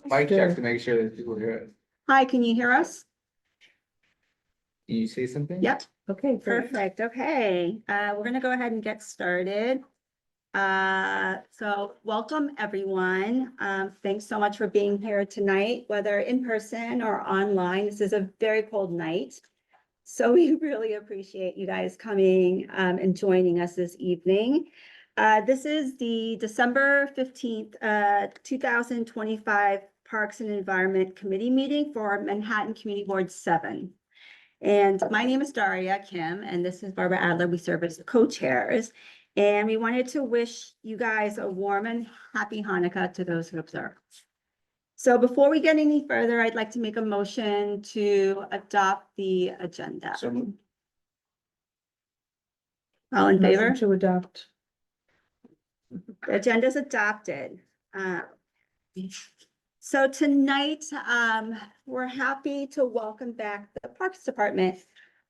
Mic check to make sure that people hear us. Hi, can you hear us? Can you say something? Yep. Okay, great. Perfect. Okay, we're gonna go ahead and get started. So welcome everyone. Thanks so much for being here tonight, whether in person or online. This is a very cold night. So we really appreciate you guys coming and joining us this evening. This is the December 15th, 2025 Parks and Environment Committee meeting for Manhattan Community Board 7. And my name is Daria Kim, and this is Barbara Adler. We serve as the co-chairs. And we wanted to wish you guys a warm and happy Hanukkah to those who observe. So before we get any further, I'd like to make a motion to adopt the agenda. So moved. All in favor? Motion to adopt. The agenda is adopted. So tonight, we're happy to welcome back the Parks Department.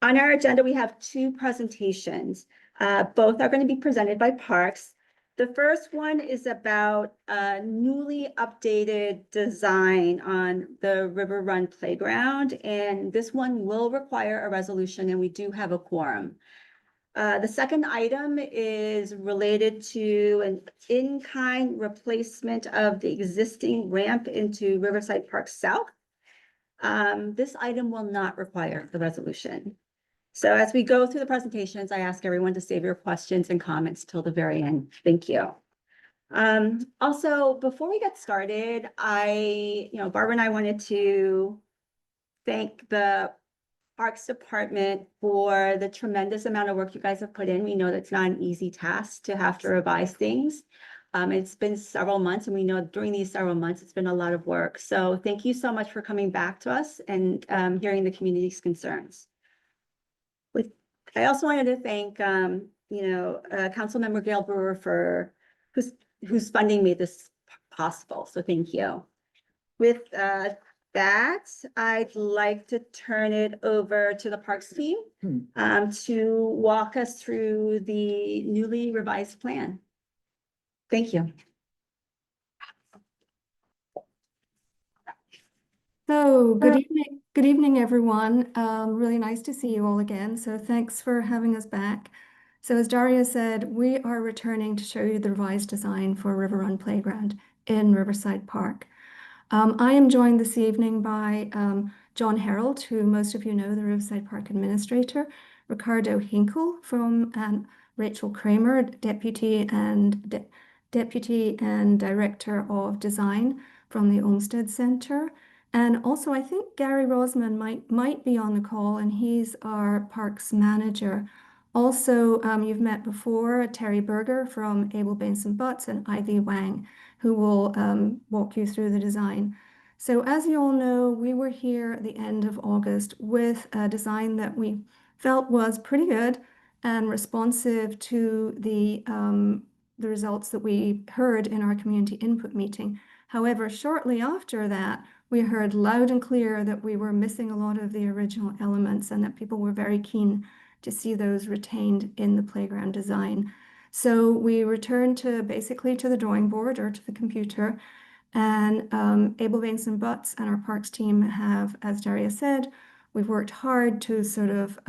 On our agenda, we have two presentations. Both are going to be presented by Parks. The first one is about a newly updated design on the River Run Playground, and this one will require a resolution, and we do have a quorum. The second item is related to an in-kind replacement of the existing ramp into Riverside Park South. This item will not require the resolution. So as we go through the presentations, I ask everyone to save your questions and comments till the very end. Thank you. Also, before we get started, Barbara and I wanted to thank the Parks Department for the tremendous amount of work you guys have put in. We know that's not an easy task to have to revise things. It's been several months, and we know during these several months, it's been a lot of work. So thank you so much for coming back to us and hearing the community's concerns. I also wanted to thank, Councilmember Gail Brewer for whose funding made this possible. So thank you. With that, I'd like to turn it over to the Parks team to walk us through the newly revised plan. Thank you. So good evening, everyone. Really nice to see you all again. So thanks for having us back. So as Daria said, we are returning to show you the revised design for River Run Playground in Riverside Park. I am joined this evening by John Harold, who most of you know, the Riverside Park Administrator, Ricardo Hinkle and Rachel Kramer, Deputy and Director of Design from the Olmsted Center. And also, I think Gary Rosman might be on the call, and he's our Parks Manager. Also, you've met before Terry Berger from Abel Benson Butts and Ivy Wang, who will walk you through the design. So as you all know, we were here at the end of August with a design that we felt was pretty good and responsive to the results that we heard in our community input meeting. However, shortly after that, we heard loud and clear that we were missing a lot of the original elements and that people were very keen to see those retained in the playground design. So we returned basically to the drawing board or to the computer, and Abel Benson Butts and our parks team have, as Daria said, we've worked hard to sort of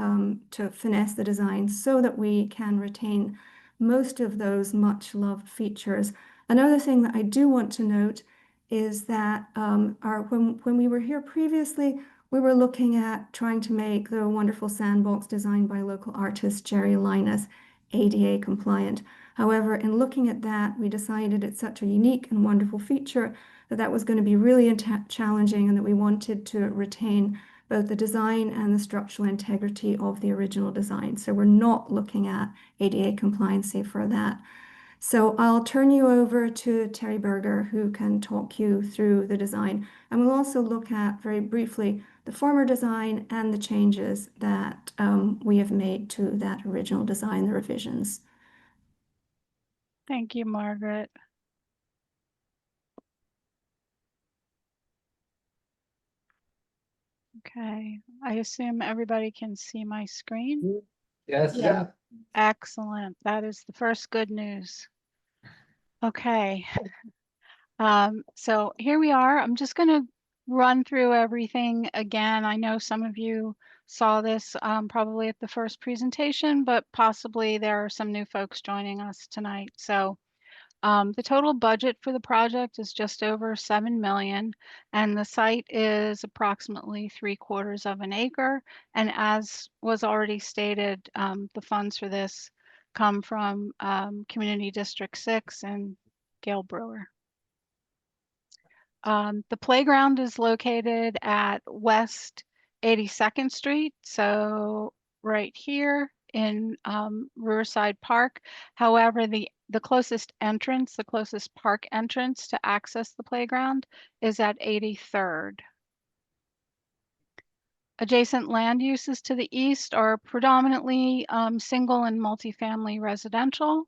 to finesse the design so that we can retain most of those much loved features. Another thing that I do want to note is that when we were here previously, we were looking at trying to make the wonderful sandbox designed by local artist Jerry Linus ADA compliant. However, in looking at that, we decided it's such a unique and wonderful feature that was going to be really challenging, and that we wanted to retain both the design and the structural integrity of the original design. So we're not looking at ADA compliancy for that. So I'll turn you over to Terry Berger, who can talk you through the design. And we'll also look at very briefly the former design and the changes that we have made to that original design, the revisions. Thank you, Margaret. Okay, I assume everybody can see my screen? Yes. Yeah. Excellent. That is the first good news. Okay. So here we are. I'm just going to run through everything again. I know some of you saw this probably at the first presentation, but possibly there are some new folks joining us tonight. So the total budget for the project is just over 7 million, and the site is approximately 3/4 of an acre. And as was already stated, the funds for this come from Community District 6 and Gail Brewer. The playground is located at West 82nd Street, so right here in Riverside Park. However, the closest entrance, the closest park entrance to access the playground is at 83rd. Adjacent land uses to the east are predominantly single and multifamily residential.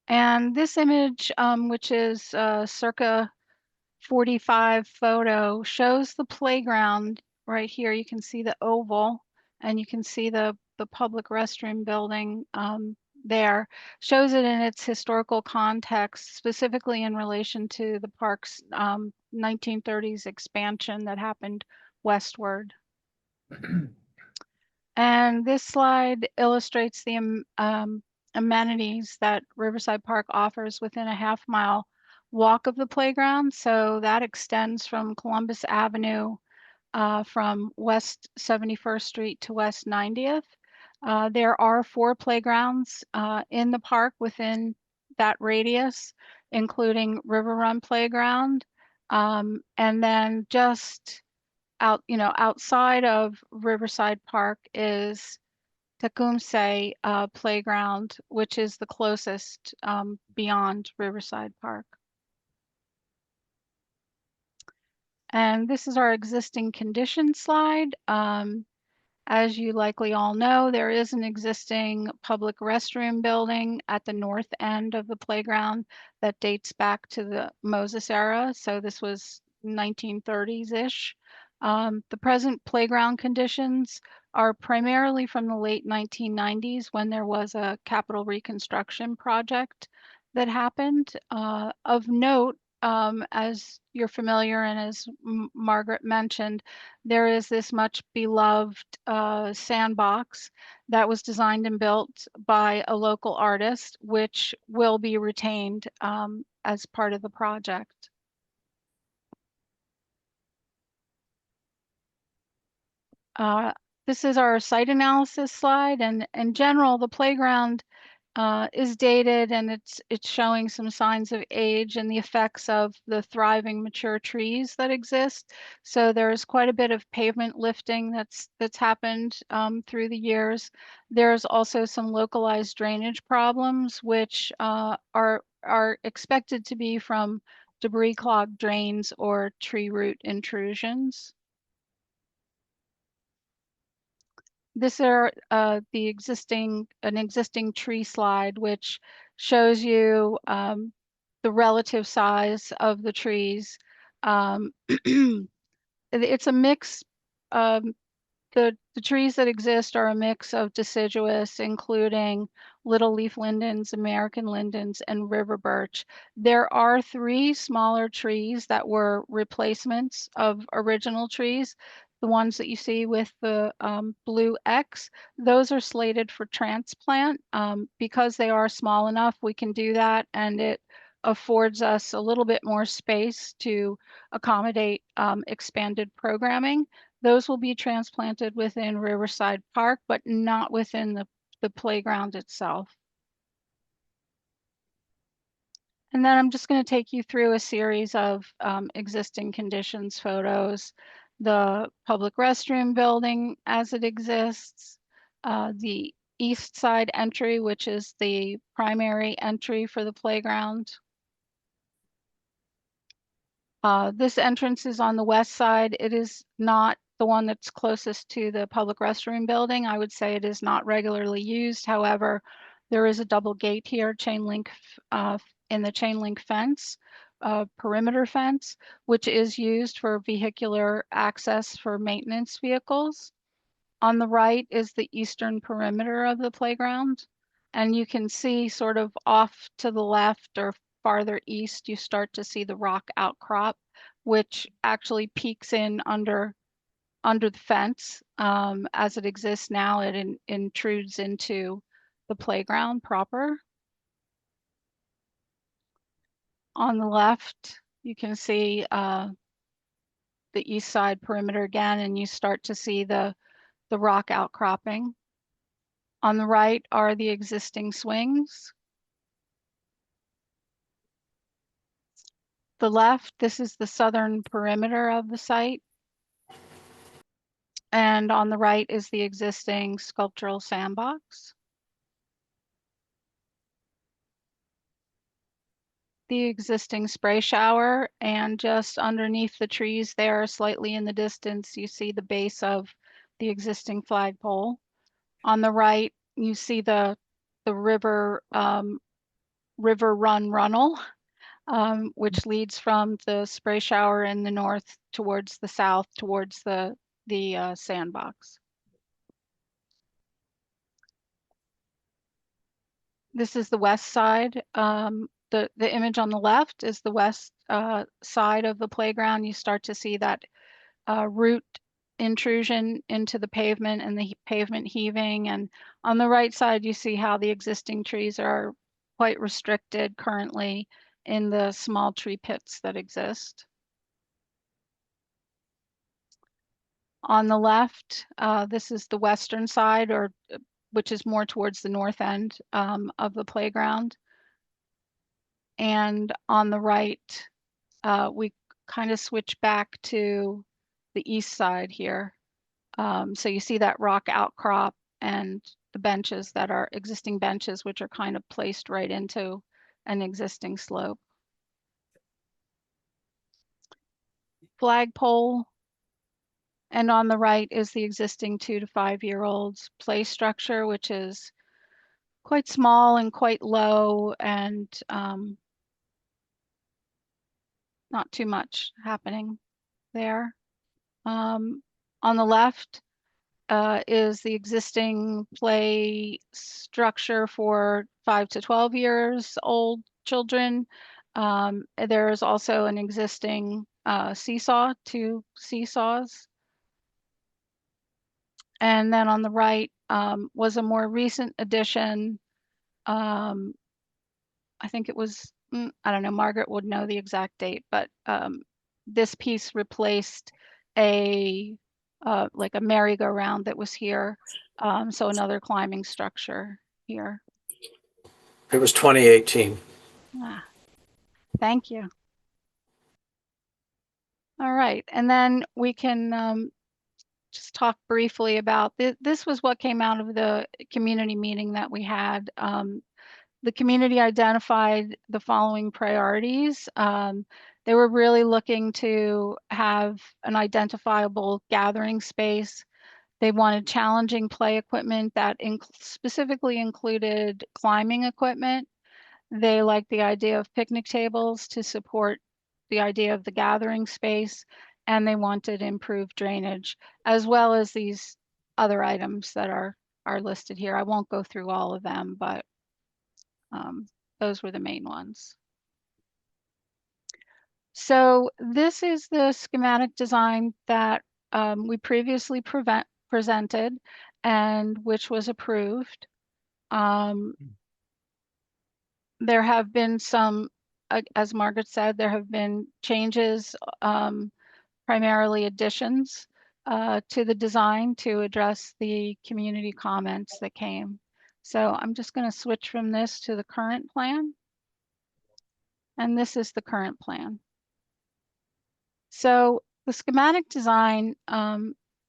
And this image, which is circa 45 photo, shows the playground right here. You can see the oval, and you can see the public restroom building there. Shows it in its historical context, specifically in relation to the park's 1930s expansion that happened westward. And this slide illustrates the amenities that Riverside Park offers within a half-mile walk of the playground. So that extends from Columbus Avenue from West 71st Street to West 90th. There are 4 playgrounds in the park within that radius, including River Run Playground. And then just outside of Riverside Park is Tecumseh Playground, which is the closest beyond Riverside Park. And this is our existing condition slide. As you likely all know, there is an existing public restroom building at the north end of the playground that dates back to the Moses era. So this was 1930s-ish. The present playground conditions are primarily from the late 1990s when there was a capital reconstruction project that happened. Of note, as you're familiar and as Margaret mentioned, there is this much beloved sandbox that was designed and built by a local artist, which will be retained as part of the project. This is our site analysis slide, and in general, the playground is dated, and it's showing some signs of age and the effects of the thriving mature trees that exist. So there's quite a bit of pavement lifting that's happened through the years. There's also some localized drainage problems, which are expected to be from debris clogged drains or tree root intrusions. This are an existing tree slide, which shows you the relative size of the trees. It's a mix. The trees that exist are a mix of deciduous, including little leaf lindens, American lindens, and river birch. There are 3 smaller trees that were replacements of original trees. The ones that you see with the blue X, those are slated for transplant. Because they are small enough, we can do that, and it affords us a little bit more space to accommodate expanded programming. Those will be transplanted within Riverside Park, but not within the playground itself. And then I'm just going to take you through a series of existing conditions photos. The public restroom building as it exists, the east side entry, which is the primary entry for the playground. This entrance is on the west side. It is not the one that's closest to the public restroom building. I would say it is not regularly used. However, there is a double gate here, chain link in the chain link fence, perimeter fence, which is used for vehicular access for maintenance vehicles. On the right is the eastern perimeter of the playground. And you can see sort of off to the left or farther east, you start to see the rock outcrop, which actually peeks in under the fence. As it exists now, it intrudes into the playground proper. On the left, you can see the east side perimeter again, and you start to see the rock outcropping. On the right are the existing swings. The left, this is the southern perimeter of the site. And on the right is the existing sculptural sandbox. The existing spray shower, and just underneath the trees there, slightly in the distance, you see the base of the existing flagpole. On the right, you see the river river run runnel, which leads from the spray shower in the north towards the south, towards the sandbox. This is the west side. The image on the left is the west side of the playground. You start to see that root intrusion into the pavement and the pavement heaving. And on the right side, you see how the existing trees are quite restricted currently in the small tree pits that exist. On the left, this is the western side, or which is more towards the north end of the playground. And on the right, we kind of switch back to the east side here. So you see that rock outcrop and the benches that are existing benches, which are kind of placed right into an existing slope. Flagpole. And on the right is the existing 2 to 5 year olds play structure, which is quite small and quite low, and not too much happening there. On the left is the existing play structure for 5 to 12 years old children. There is also an existing seesaw, 2 seesaws. And then on the right was a more recent addition. I think it was, I don't know, Margaret would know the exact date, but this piece replaced a like a merry-go-round that was here. So another climbing structure here. It was 2018. Thank you. All right, and then we can just talk briefly about this was what came out of the community meeting that we had. The community identified the following priorities. They were really looking to have an identifiable gathering space. They wanted challenging play equipment that specifically included climbing equipment. They liked the idea of picnic tables to support the idea of the gathering space, and they wanted improved drainage, as well as these other items that are listed here. I won't go through all of them, but those were the main ones. So this is the schematic design that we previously presented and which was approved. There have been some, as Margaret said, there have been changes, primarily additions to the design to address the community comments that came. So I'm just going to switch from this to the current plan. And this is the current plan. So the schematic design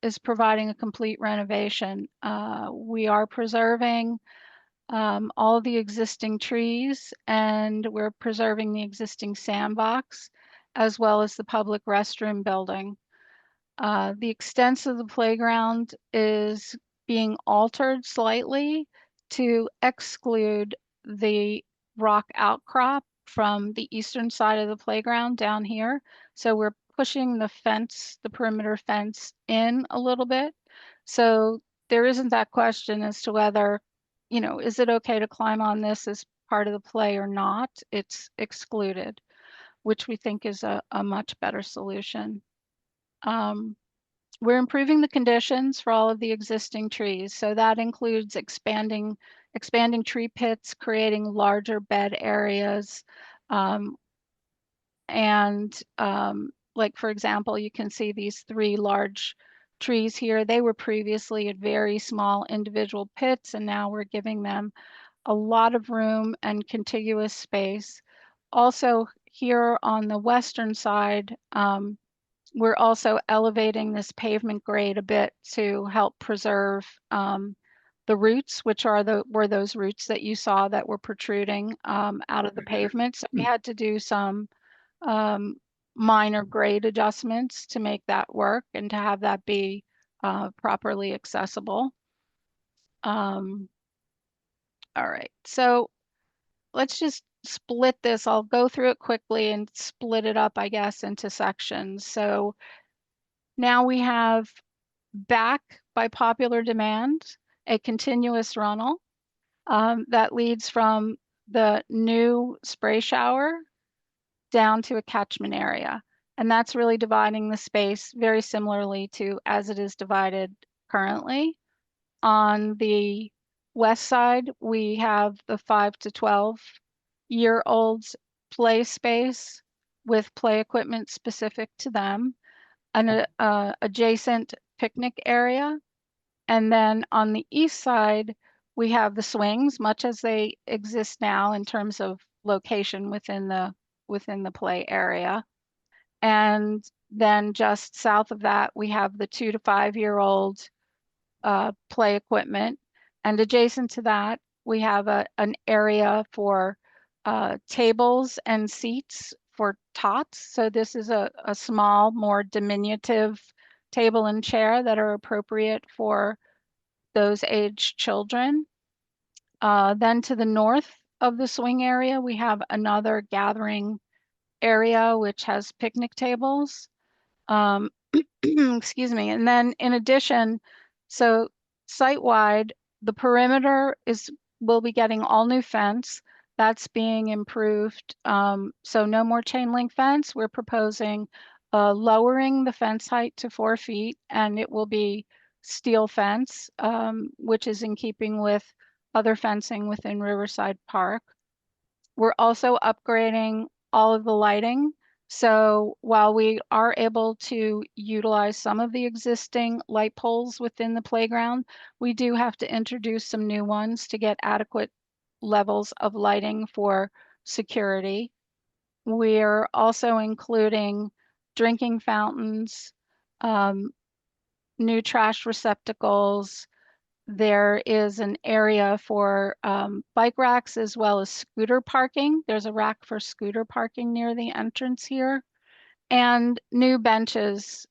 is providing a complete renovation. We are preserving all the existing trees, and we're preserving the existing sandbox, as well as the public restroom building. The extent of the playground is being altered slightly to exclude the rock outcrop from the eastern side of the playground down here. So we're pushing the fence, the perimeter fence, in a little bit. So there isn't that question as to whether, you know, is it okay to climb on this as part of the play or not, it's excluded, which we think is a much better solution. We're improving the conditions for all of the existing trees. So that includes expanding tree pits, creating larger bed areas. Like, for example, you can see these 3 large trees here. They were previously at very small individual pits, and now we're giving them a lot of room and contiguous space. Also, here on the western side, we're also elevating this pavement grade a bit to help preserve the roots, which were those roots that you saw that were protruding out of the pavement. So we had to do some minor grade adjustments to make that work and to have that be properly accessible. All right, so let's just split this. I'll go through it quickly and split it up, I guess, into sections. So now we have, back by popular demand, a continuous runnel that leads from the new spray shower down to a catchment area. And that's really dividing the space very similarly to as it is divided currently. On the west side, we have the 5 to 12-year-olds play space with play equipment specific to them, an adjacent picnic area. And then on the east side, we have the swings, much as they exist now in terms of location within the play area. And then just south of that, we have the 2 to 5-year-old play equipment. And adjacent to that, we have an area for tables and seats for tots. So this is a small, more diminutive table and chair that are appropriate for those aged children. Then to the north of the swing area, we have another gathering area which has picnic tables. Excuse me. And then in addition, so site-wide, the perimeter will be getting all new fence. That's being improved. So no more chain link fence. We're proposing lowering the fence height to 4 feet, and it will be steel fence, which is in keeping with other fencing within Riverside Park. We're also upgrading all of the lighting. So while we are able to utilize some of the existing light poles within the playground, we do have to introduce some new ones to get adequate levels of lighting for security. We're also including drinking fountains, new trash receptacles. There is an area for bike racks as well as scooter parking. There's a rack for scooter parking near the entrance here, and new benches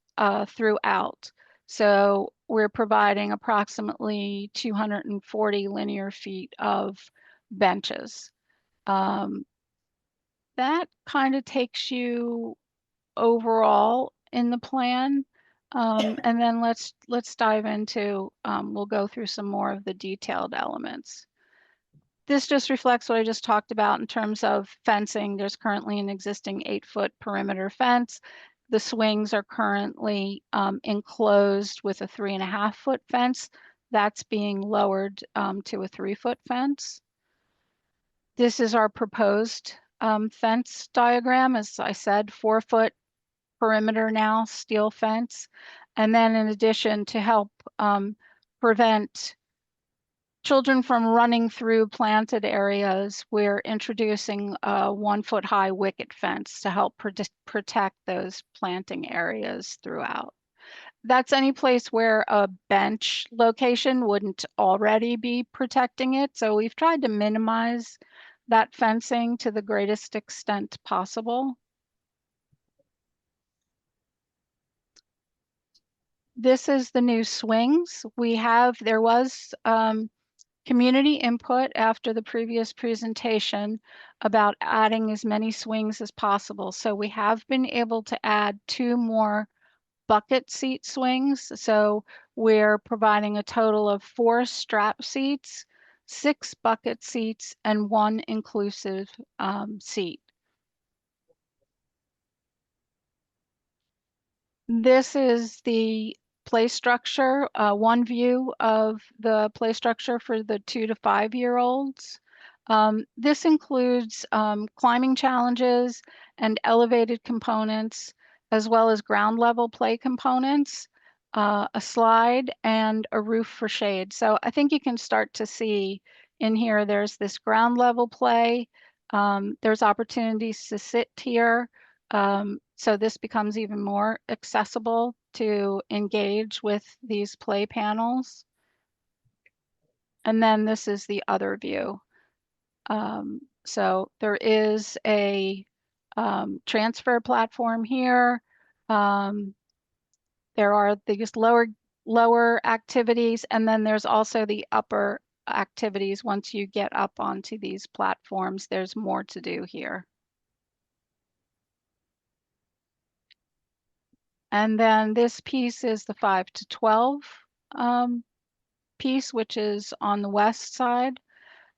throughout. So we're providing approximately 240 linear feet of benches. That kind of takes you overall in the plan. And then let's dive into, we'll go through some more of the detailed elements. This just reflects what I just talked about in terms of fencing. There's currently an existing 8-foot perimeter fence. The swings are currently enclosed with a 3.5-foot fence. That's being lowered to a 3-foot fence. This is our proposed fence diagram. As I said, 4-foot perimeter now, steel fence. And then in addition, to help prevent children from running through planted areas, we're introducing a 1-foot high wicket fence to help protect those planting areas throughout. That's any place where a bench location wouldn't already be protecting it. So we've tried to minimize that fencing to the greatest extent possible. This is the new swings. There was community input after the previous presentation about adding as many swings as possible. So we have been able to add 2 more bucket seat swings. So we're providing a total of 4 strap seats 6 bucket seats, and 1 inclusive seat. This is the play structure, one view of the play structure for the 2 to 5-year-olds. This includes climbing challenges and elevated components, as well as ground level play components, a slide, and a roof for shade. So I think you can start to see in here, there's this ground level play. There's opportunities to sit here. So this becomes even more accessible to engage with these play panels. And then this is the other view. So there is a transfer platform here. There are these lower activities, and then there's also the upper activities. Once you get up onto these platforms, there's more to do here. And then this piece is the 5 to 12 piece, which is on the west side.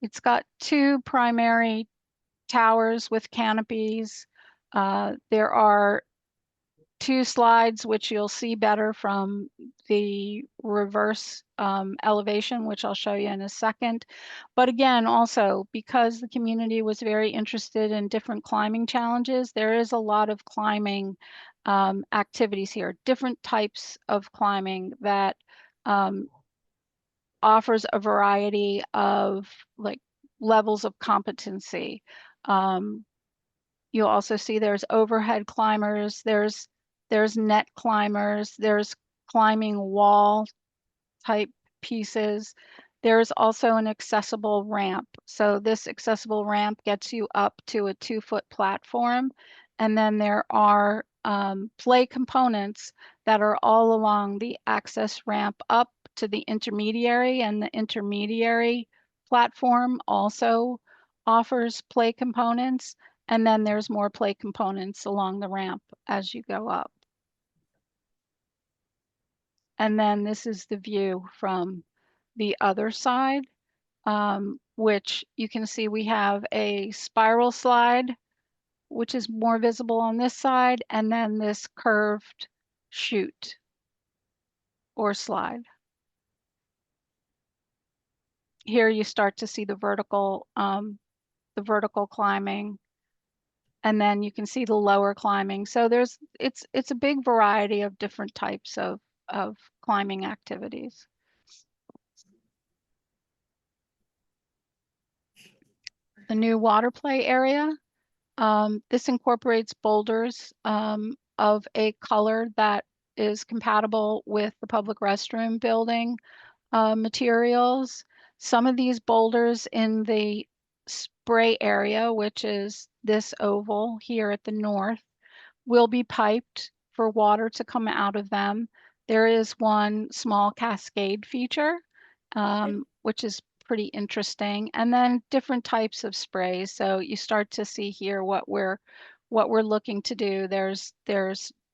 It's got 2 primary towers with canopies. There are 2 slides, which you'll see better from the reverse elevation, which I'll show you in a second. But again, also, because the community was very interested in different climbing challenges, there is a lot of climbing activities here, different types of climbing that offers a variety of like levels of competency. You'll also see there's overhead climbers, there's net climbers, there's climbing wall type pieces. There's also an accessible ramp. So this accessible ramp gets you up to a 2-foot platform. And then there are play components that are all along the access ramp up to the intermediary, and the intermediary platform also offers play components. And then there's more play components along the ramp as you go up. And then this is the view from the other side, which you can see we have a spiral slide, which is more visible on this side, and then this curved chute or slide. Here you start to see the vertical climbing, and then you can see the lower climbing. So it's a big variety of different types of climbing activities. The new water play area. This incorporates boulders of a color that is compatible with the public restroom building materials. Some of these boulders in the spray area, which is this oval here at the north, will be piped for water to come out of them. There is one small cascade feature, which is pretty interesting, and then different types of sprays. So you start to see here what we're looking to do. There's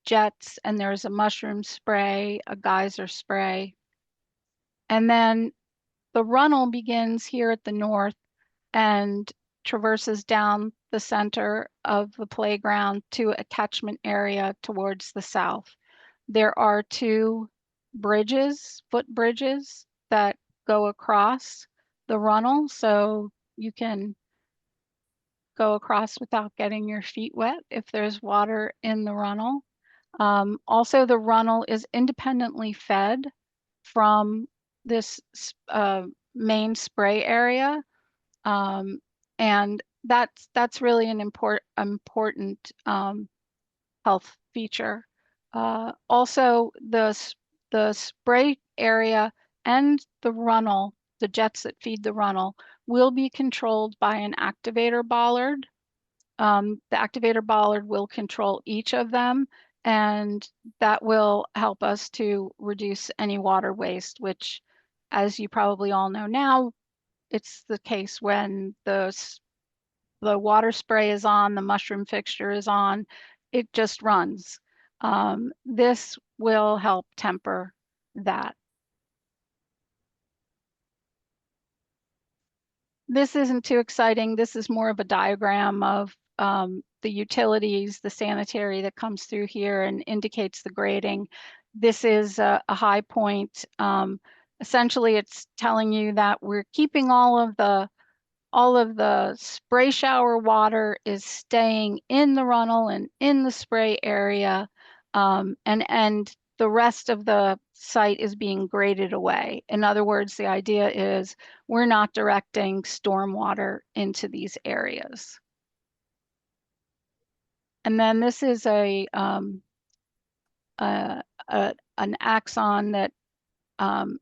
jets, and there's a mushroom spray, a geyser spray, and then the runnel begins here at the north and traverses down the center of the playground to a catchment area towards the south. There are 2 bridges, foot bridges, that go across the runnel, so you can go across without getting your feet wet if there's water in the runnel. Also, the runnel is independently fed from this main spray area, and that's really an important health feature. Also, the spray area and the runnel, the jets that feed the runnel, will be controlled by an activator bollard. The activator bollard will control each of them, and that will help us to reduce any water waste, which, as you probably all know now, it's the case when the water spray is on, the mushroom fixture is on, it just runs. This will help temper that. This isn't too exciting. This is more of a diagram of the utilities, the sanitary that comes through here and indicates the grading. This is a high point. Essentially, it's telling you that we're keeping all of the spray shower water is staying in the runnel and in the spray area, and the rest of the site is being graded away. In other words, the idea is we're not directing stormwater into these areas. And then this is an axon that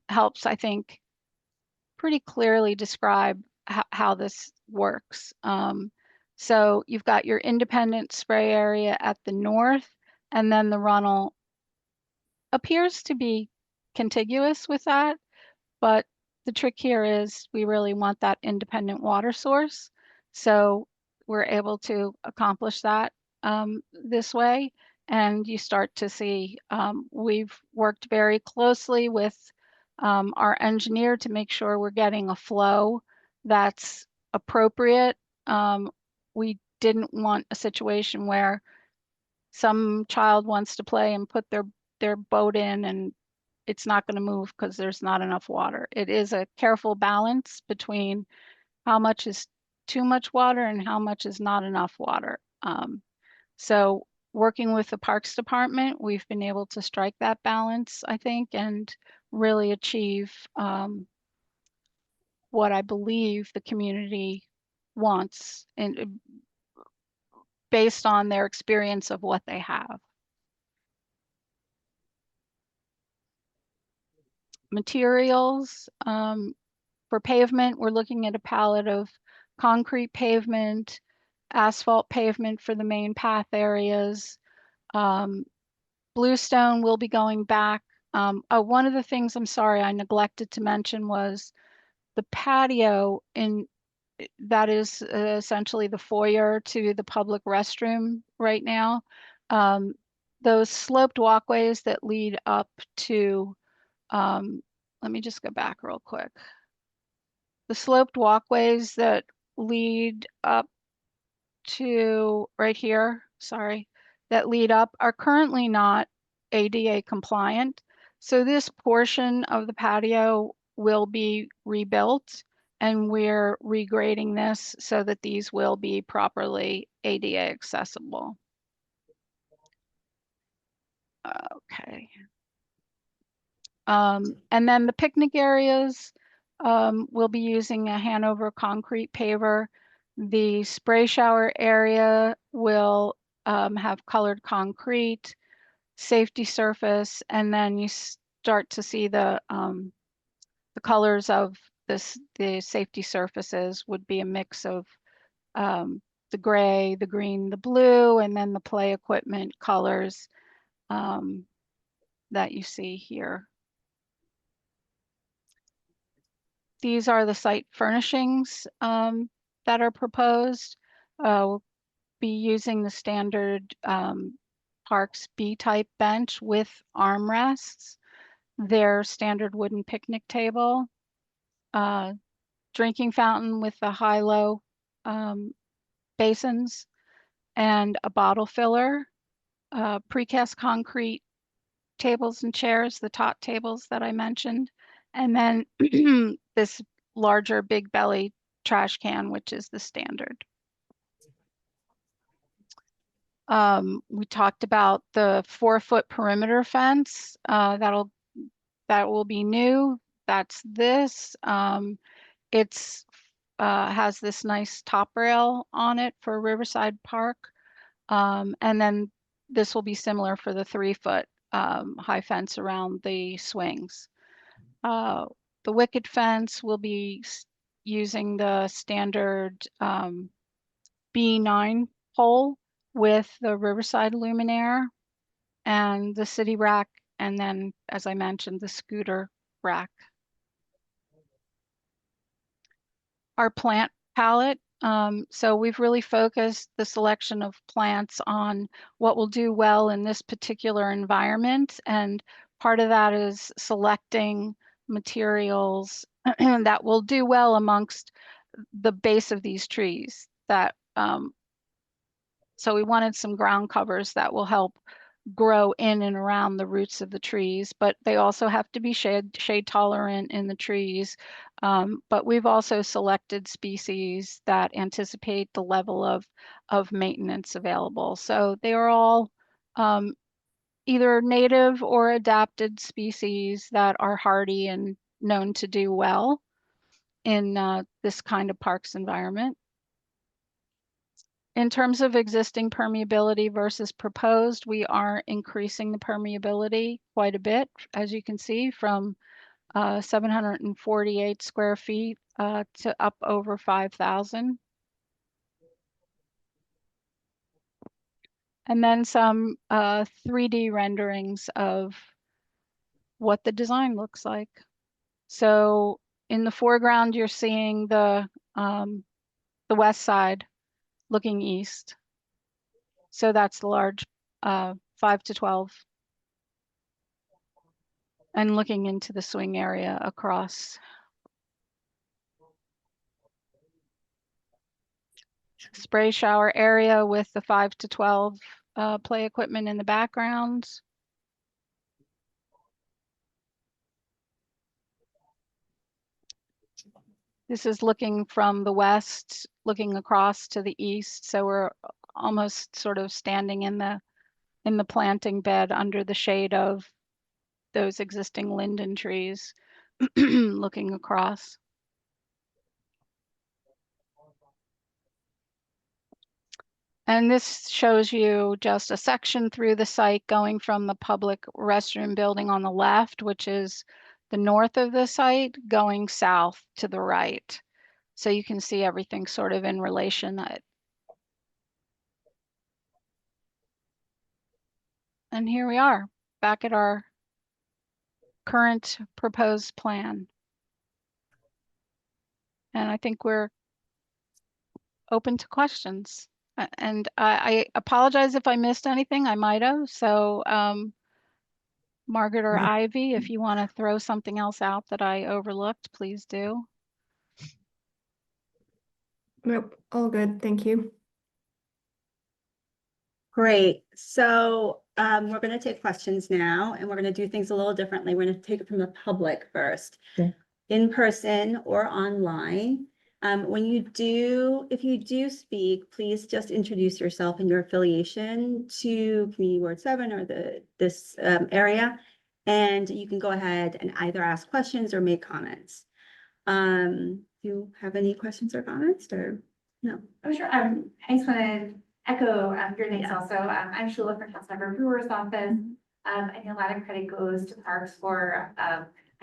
helps, I think, pretty clearly describe how this works. So you've got your independent spray area at the north, and then the runnel appears to be contiguous with that, but the trick here is we really want that independent water source. So we're able to accomplish that this way. And you start to see we've worked very closely with our engineer to make sure we're getting a flow that's appropriate. We didn't want a situation where some child wants to play and put their boat in and it's not going to move because there's not enough water. It is a careful balance between how much is too much water and how much is not enough water. So working with the Parks Department, we've been able to strike that balance, I think, and really achieve what I believe the community wants, and based on their experience of what they have. Materials, for pavement, we're looking at a palette of concrete pavement, asphalt pavement for the main path areas. Bluestone will be going back. One of the things, I'm sorry, I neglected to mention was the patio that is essentially the foyer to the public restroom right now. Those sloped walkways that lead up to, let me just go back real quick. The sloped walkways that lead up to right here, sorry, that lead up are currently not ADA compliant. So this portion of the patio will be rebuilt, and we're regrading this so that these will be properly ADA accessible. Okay. And then the picnic areas, we'll be using a Hanover concrete paver. The spray shower area will have colored concrete, safety surface, and then you start to see the colors of the safety surfaces would be a mix of the gray, the green, the blue, and then the play equipment colors that you see here. These are the site furnishings that are proposed. We'll be using the standard Parks B-type bench with armrests, their standard wooden picnic table, drinking fountain with the high-low basins, and a bottle filler, precast concrete tables and chairs, the top tables that I mentioned, and then this larger big belly trash can, which is the standard. We talked about the 4-foot perimeter fence that will be new. That's this. It's has this nice top rail on it for Riverside Park, and then this will be similar for the 3-foot high fence around the swings. The wicket fence will be using the standard B9 pole with the Riverside luminaire and the city rack, and then, as I mentioned, the scooter rack. Our plant palette, so we've really focused the selection of plants on what will do well in this particular environment, and part of that is selecting materials that will do well amongst the base of these trees that, so we wanted some ground covers that will help grow in and around the roots of the trees, but they also have to be shade tolerant in the trees. But we've also selected species that anticipate the level of maintenance available. So they are all either native or adapted species that are hardy and known to do well in this kind of parks environment. In terms of existing permeability versus proposed, we are increasing the permeability quite a bit, as you can see, from 748 square feet to up over 5,000. And then some 3D renderings of what the design looks like. So in the foreground, you're seeing the west side looking east. So that's the large 5 to 12. And looking into the swing area across. Spray shower area with the 5 to 12 play equipment in the background. This is looking from the west, looking across to the east. So we're almost sort of standing in the planting bed under the shade of those existing linden trees, looking across. And this shows you just a section through the site going from the public restroom building on the left, which is the north of the site, going south to the right. So you can see everything sort of in relation. And here we are, back at our current proposed plan. And I think we're open to questions. And I apologize if I missed anything, I might have. So Margaret or Ivy, if you want to throw something else out that I overlooked, please do. Nope, all good, thank you. Great. So we're going to take questions now, and we're going to do things a little differently. We're going to take it from the public first, Okay. in person or online. If you do speak, please just introduce yourself and your affiliation to Community Ward 7 or this area. And you can go ahead and either ask questions or make comments. Do you have any questions or comments or no? Oh, sure. I just want to echo your thanks also. I'm Shula from Councilmember Brewer's office. I know a lot of credit goes to Parks for,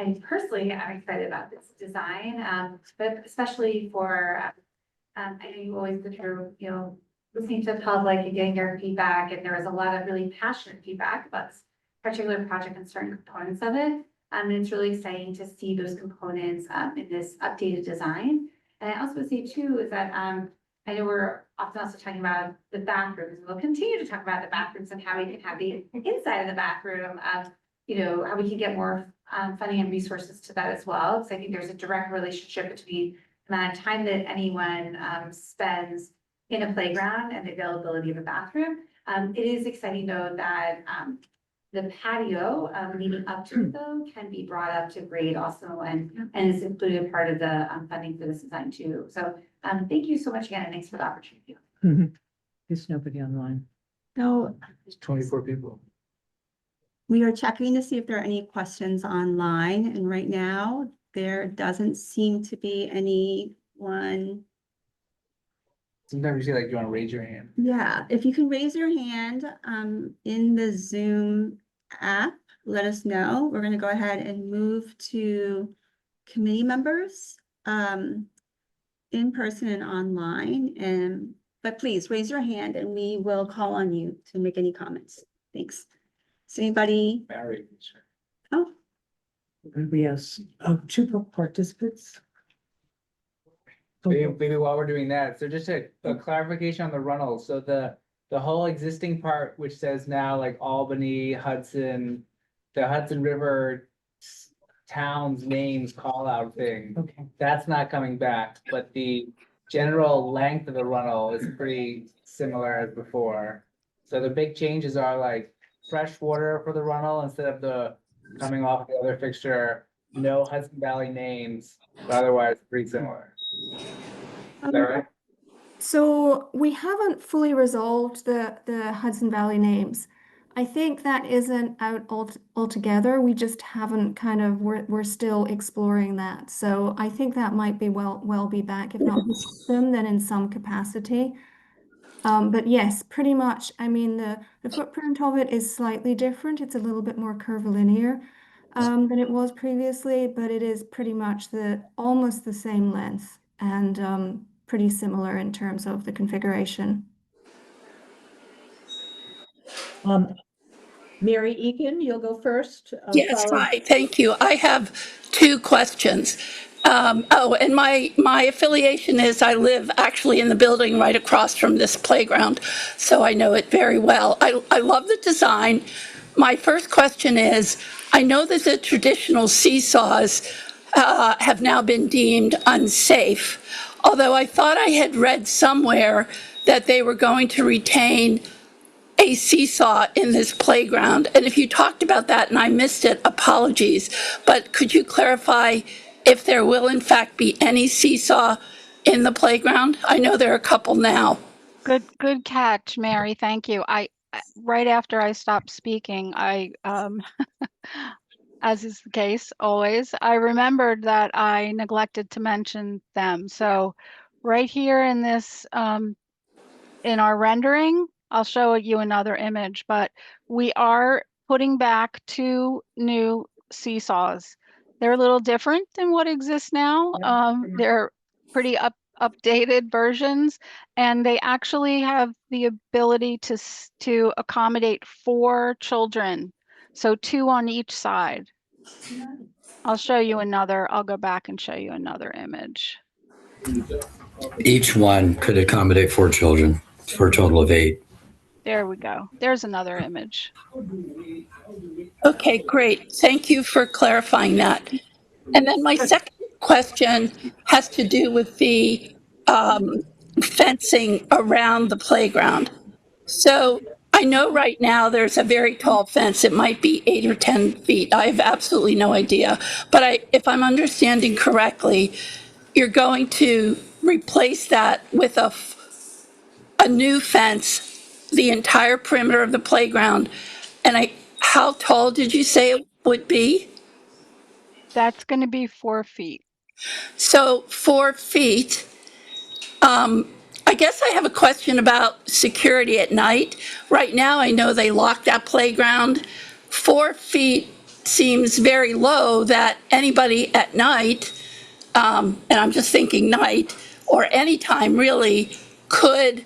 I personally am excited about this design, but especially for, I know you always go through, listening to the public and getting their feedback, and there was a lot of really passionate feedback about this particular project and certain components of it. And it's really exciting to see those components in this updated design. And I also see too is that I know we're often also talking about the bathrooms. We'll continue to talk about the bathrooms and how we can have the inside of the bathroom, how we can get more funding and resources to that as well. Because I think there's a direct relationship between the amount of time that anyone spends in a playground and the availability of a bathroom. It is exciting though that the patio leading up to it though can be brought up to grade also and is included part of the funding for this design too. So thank you so much again, and thanks for the opportunity. There's nobody online. So It's 24 people. we are checking to see if there are any questions online, and right now there doesn't seem to be anyone. Sometimes you say like, you want to raise your hand. Yeah, if you can raise your hand in the Zoom app, let us know. We're going to go ahead and move to committee members in person and online. But please raise your hand and we will call on you to make any comments. Thanks. Is anybody? Barry. Oh, We have two participants. Maybe while we're doing that, so just a clarification on the runnels. So the whole existing part, which says now like Albany, Hudson, the Hudson River towns, names, call out thing. Okay. That's not coming back, but the general length of the runnel is pretty similar as before. So the big changes are like fresh water for the runnel instead of the coming off the other fixture, no Hudson Valley names, but otherwise pretty similar. Is that right? So we haven't fully resolved the Hudson Valley names. I think that isn't out altogether. We just haven't kind of, we're still exploring that. So I think that might be well be back, if not with them, then in some capacity. But yes, pretty much. I mean, the footprint of it is slightly different. It's a little bit more curvilinear than it was previously, but it is pretty much almost the same length and pretty similar in terms of the configuration. Mary Egan, you'll go first. Yes, followed- hi, thank you. I have two questions. And my affiliation is I live actually in the building right across from this playground, so I know it very well. I love the design. My first question is, I know that the traditional seesaws have now been deemed unsafe, although I thought I had read somewhere that they were going to retain a seesaw in this playground. And if you talked about that and I missed it, apologies. But could you clarify if there will in fact be any seesaw in the playground? I know there are a couple now. Good catch, Mary. Thank you. Right after I stopped speaking, as is the case always, I remembered that I neglected to mention them. So right here in this, in our rendering, I'll show you another image, but we are putting back 2 new seesaws. They're a little different than what exists now. They're pretty updated versions, and they actually have the ability to accommodate 4 children. So 2 on each side. I'll show you another, I'll go back and show you another image. Each one could accommodate 4 children for a total of 8. There we go. There's another image. Okay, great. Thank you for clarifying that. And then my second question has to do with the fencing around the playground. So I know right now there's a very tall fence. It might be 8 or 10 feet. I have absolutely no idea. But if I'm understanding correctly, you're going to replace that with a new fence, the entire perimeter of the playground. And how tall did you say it would be? That's going to be 4 feet. So 4 feet. I guess I have a question about security at night. Right now, I know they lock that playground. 4 feet seems very low that anybody at night, and I'm just thinking night, or any time really, could,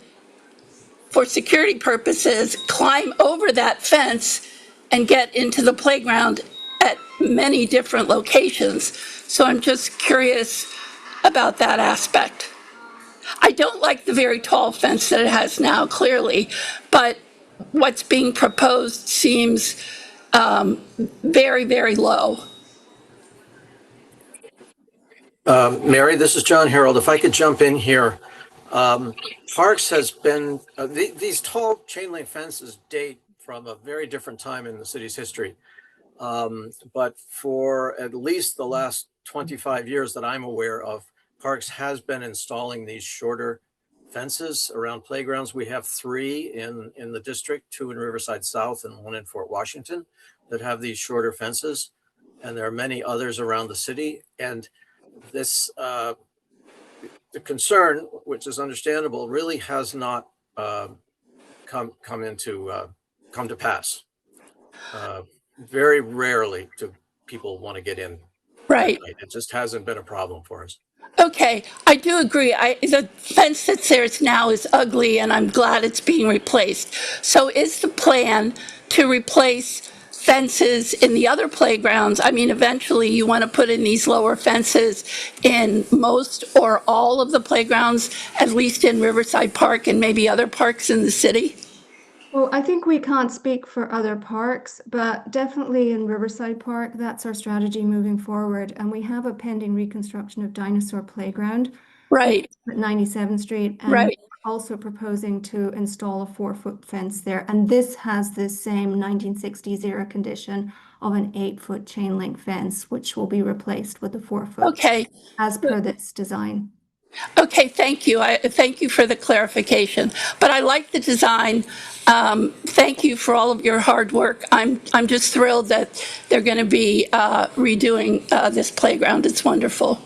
for security purposes, climb over that fence and get into the playground at many different locations. So I'm just curious about that aspect. I don't like the very tall fence that it has now, clearly, but what's being proposed seems very, very low. Mary, this is John Harold. If I could jump in here. Parks has been, these tall chain link fences date from a very different time in the city's history. But for at least the last 25 years that I'm aware of, Parks has been installing these shorter fences around playgrounds. We have 3 in the district, 2 in Riverside South and 1 in Fort Washington that have these shorter fences. And there are many others around the city. And this, the concern, which is understandable, really has not come to pass. Very rarely do people want to get in. Right. It just hasn't been a problem for us. Okay, I do agree. The fence that's there now is ugly, and I'm glad it's being replaced. So is the plan to replace fences in the other playgrounds? I mean, eventually you want to put in these lower fences in most or all of the playgrounds, at least in Riverside Park and maybe other parks in the city? Well, I think we can't speak for other parks, but definitely in Riverside Park, that's our strategy moving forward. And we have a pending reconstruction of Dinosaur Playground, which Right, is at 97th Street, and right. we're also proposing to install a 4-foot fence there. And this has this same 1960s era condition of an 8-foot chain link fence, which will be replaced with a 4-foot Okay. as per this design. Okay, thank you. Thank you for the clarification. But I like the design. Thank you for all of your hard work. I'm just thrilled that they're going to be redoing this playground. It's wonderful.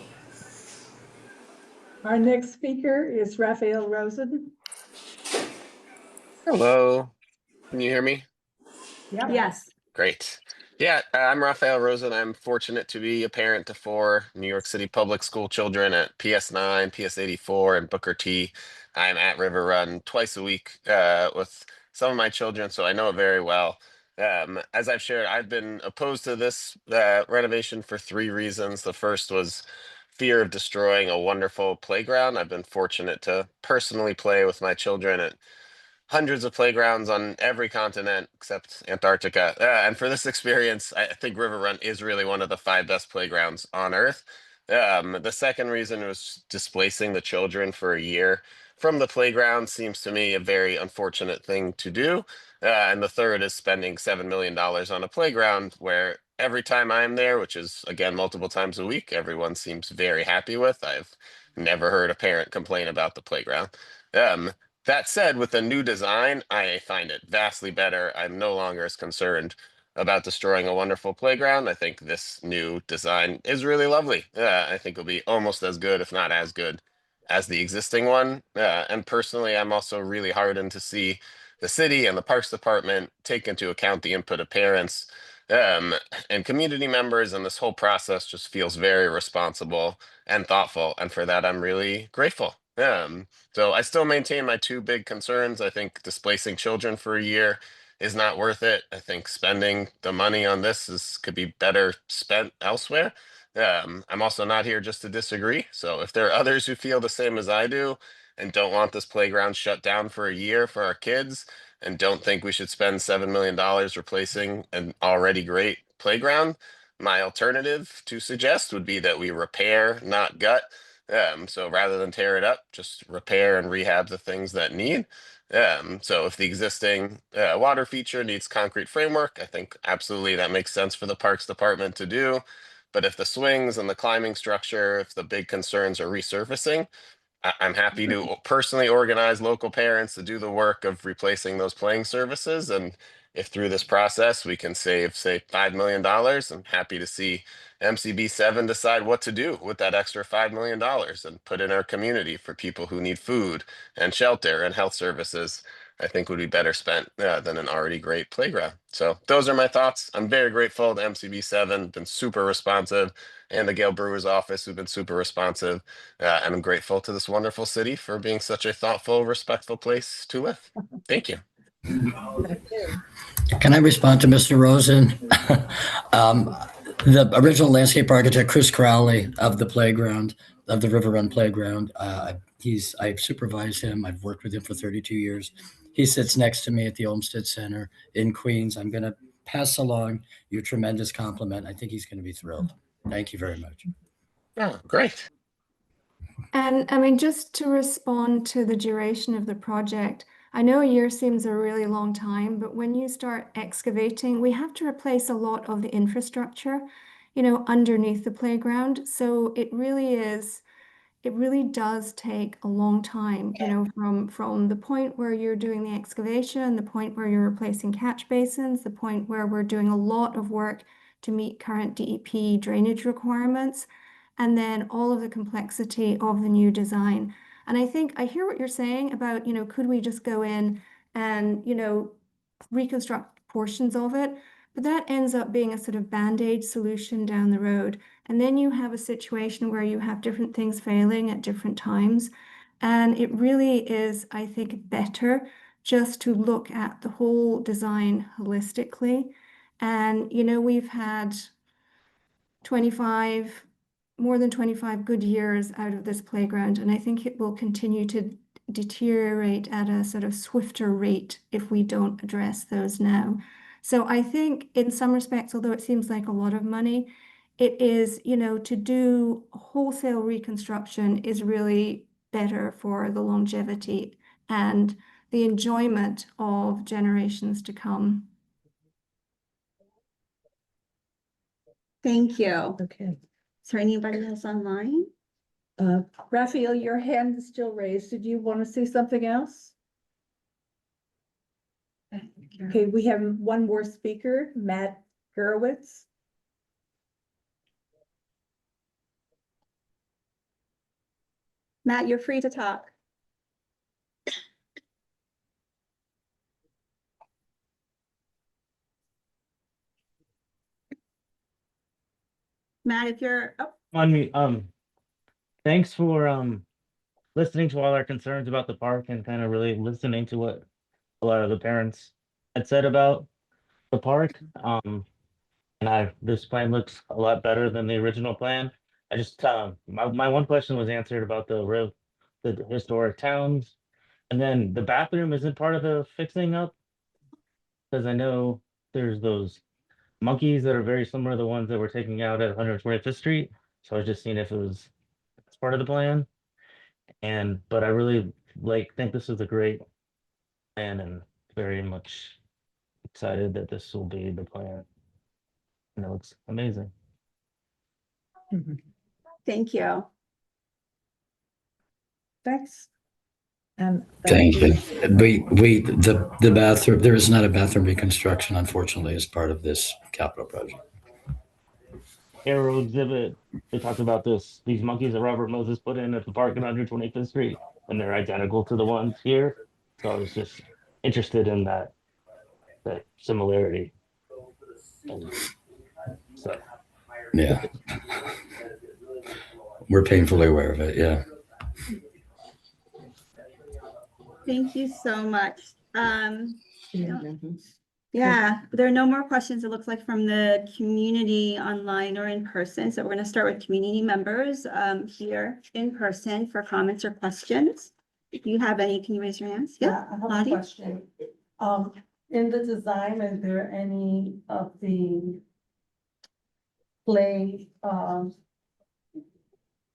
Our next speaker is Raphael Rosen. Hello, can you hear me? Yeah. Yes. Great. Yeah, I'm Raphael Rosen. I'm fortunate to be a parent to 4 New York City public school children at PS9, PS84, and Booker T. I'm at River Run twice a week with some of my children, so I know it very well. As I've shared, I've been opposed to this renovation for 3 reasons. The first was fear of destroying a wonderful playground. I've been fortunate to personally play with my children at hundreds of playgrounds on every continent except Antarctica. And for this experience, I think River Run is really one of the 5 best playgrounds on Earth. The second reason was displacing the children for a year from the playground seems to me a very unfortunate thing to do. And the third is spending $7 million on a playground where every time I'm there, which is again multiple times a week, everyone seems very happy with. I've never heard a parent complain about the playground. Um, that said, with the new design, I find it vastly better. I'm no longer as concerned about destroying a wonderful playground. I think this new design is really lovely. I think it'll be almost as good, if not as good, as the existing one. And personally, I'm also really heartened to see the city and the Parks Department take into account the input of parents um, and community members. And this whole process just feels very responsible and thoughtful. And for that, I'm really grateful. So I still maintain my 2 big concerns. I think displacing children for a year is not worth it. I think spending the money on this could be better spent elsewhere. I'm also not here just to disagree. So if there are others who feel the same as I do and don't want this playground shut down for a year for our kids and don't think we should spend $7 million replacing an already great playground, my alternative to suggest would be that we repair, not gut. So rather than tear it up, just repair and rehab the things that need. So if the existing water feature needs concrete framework, I think absolutely that makes sense for the Parks Department to do. But if the swings and the climbing structure, if the big concerns are resurfacing, I'm happy to personally organize local parents to do the work of replacing those playing services. And if through this process we can save, say, $5 million, I'm happy to see MCB7 decide what to do with that extra $5 million and put in our community for people who need food and shelter and health services. I think would be better spent than an already great playground. So those are my thoughts. I'm very grateful to MCB7, been super responsive, and the Gale Brewers office, who've been super responsive. And I'm grateful to this wonderful city for being such a thoughtful, respectful place to live. Thank you. Can I respond to Mr. Rosen? The original landscape architect, Chris Crowley of the playground, of the River Run Playground, I've supervised him. I've worked with him for 32 years. He sits next to me at the Olmsted Center in Queens. I'm going to pass along your tremendous compliment. I think he's going to be thrilled. Thank you very much. Oh, great. And I mean, just to respond to the duration of the project, I know a year seems a really long time, but when you start excavating, we have to replace a lot of the infrastructure, underneath the playground. So it really does take a long time, from the point where you're doing the excavation, the point where you're replacing catch basins, the point where we're doing a lot of work to meet current DEP drainage requirements, and then all of the complexity of the new design. And I think I hear what you're saying about, could we just go in and, reconstruct portions of it? But that ends up being a sort of band-aid solution down the road. And then you have a situation where you have different things failing at different times. And it really is, I think, better just to look at the whole design holistically. And, we've had more than 25 good years out of this playground, and I think it will continue to deteriorate at a sort of swifter rate if we don't address those now. So I think in some respects, although it seems like a lot of money, it is, you know, to do wholesale reconstruction is really better for the longevity and the enjoyment of generations to come. Thank you. Okay. Is there anybody else online? Raphael, your hand is still raised. Did you want to say something else? Okay, we have one more speaker, Matt Gurwitz. Matt, you're free to talk. Matt, if you're, oh, On me, thanks for listening to all our concerns about the park and kind of really listening to what a lot of the parents had said about the park. And this plan looks a lot better than the original plan. I just my one question was answered about the historic towns, and then the bathroom isn't part of the fixing up, because I know there's those monkeys that are very similar to the ones that were taking out at 125th Street. So I was just seeing if it was part of the plan. But I really think this is a great plan and very much excited that this will be the plan. And it looks amazing. thank you. Thanks. And Thank you. The bathroom, there is not a bathroom reconstruction, unfortunately, as part of this capital project. Aero exhibit, they talked about these monkeys that Robert Moses put in at the park on 125th Street, and they're identical to the ones here. So I was just interested in that similarity. And so Yeah. We're painfully aware of it, yeah. Thank you so much. Yeah, there are no more questions, it looks like, from the community online or in person. So we're going to start with community members here in person for comments or questions. If you have any, can you raise your hands? Yeah, I have a Lottie? question. In the design, is there any of the play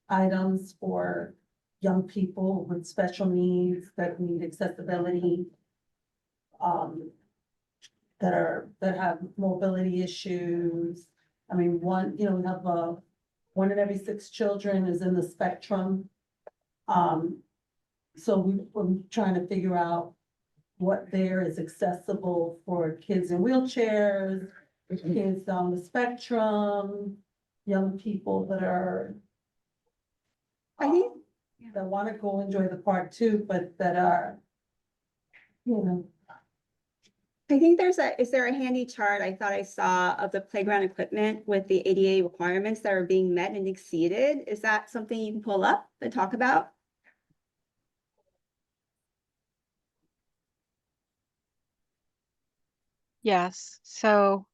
items for young people with special needs that need accessibility? That have mobility issues? I mean, we have one in every 6 children is in the spectrum. So we're trying to figure out what there is accessible for kids in wheelchairs, kids on the spectrum, young people that are I think, that want to go enjoy the park too, but that are, I think is there a handy chart I thought I saw of the playground equipment with the ADA requirements that are being met and exceeded? Is that something you can pull up and talk about? Yes, so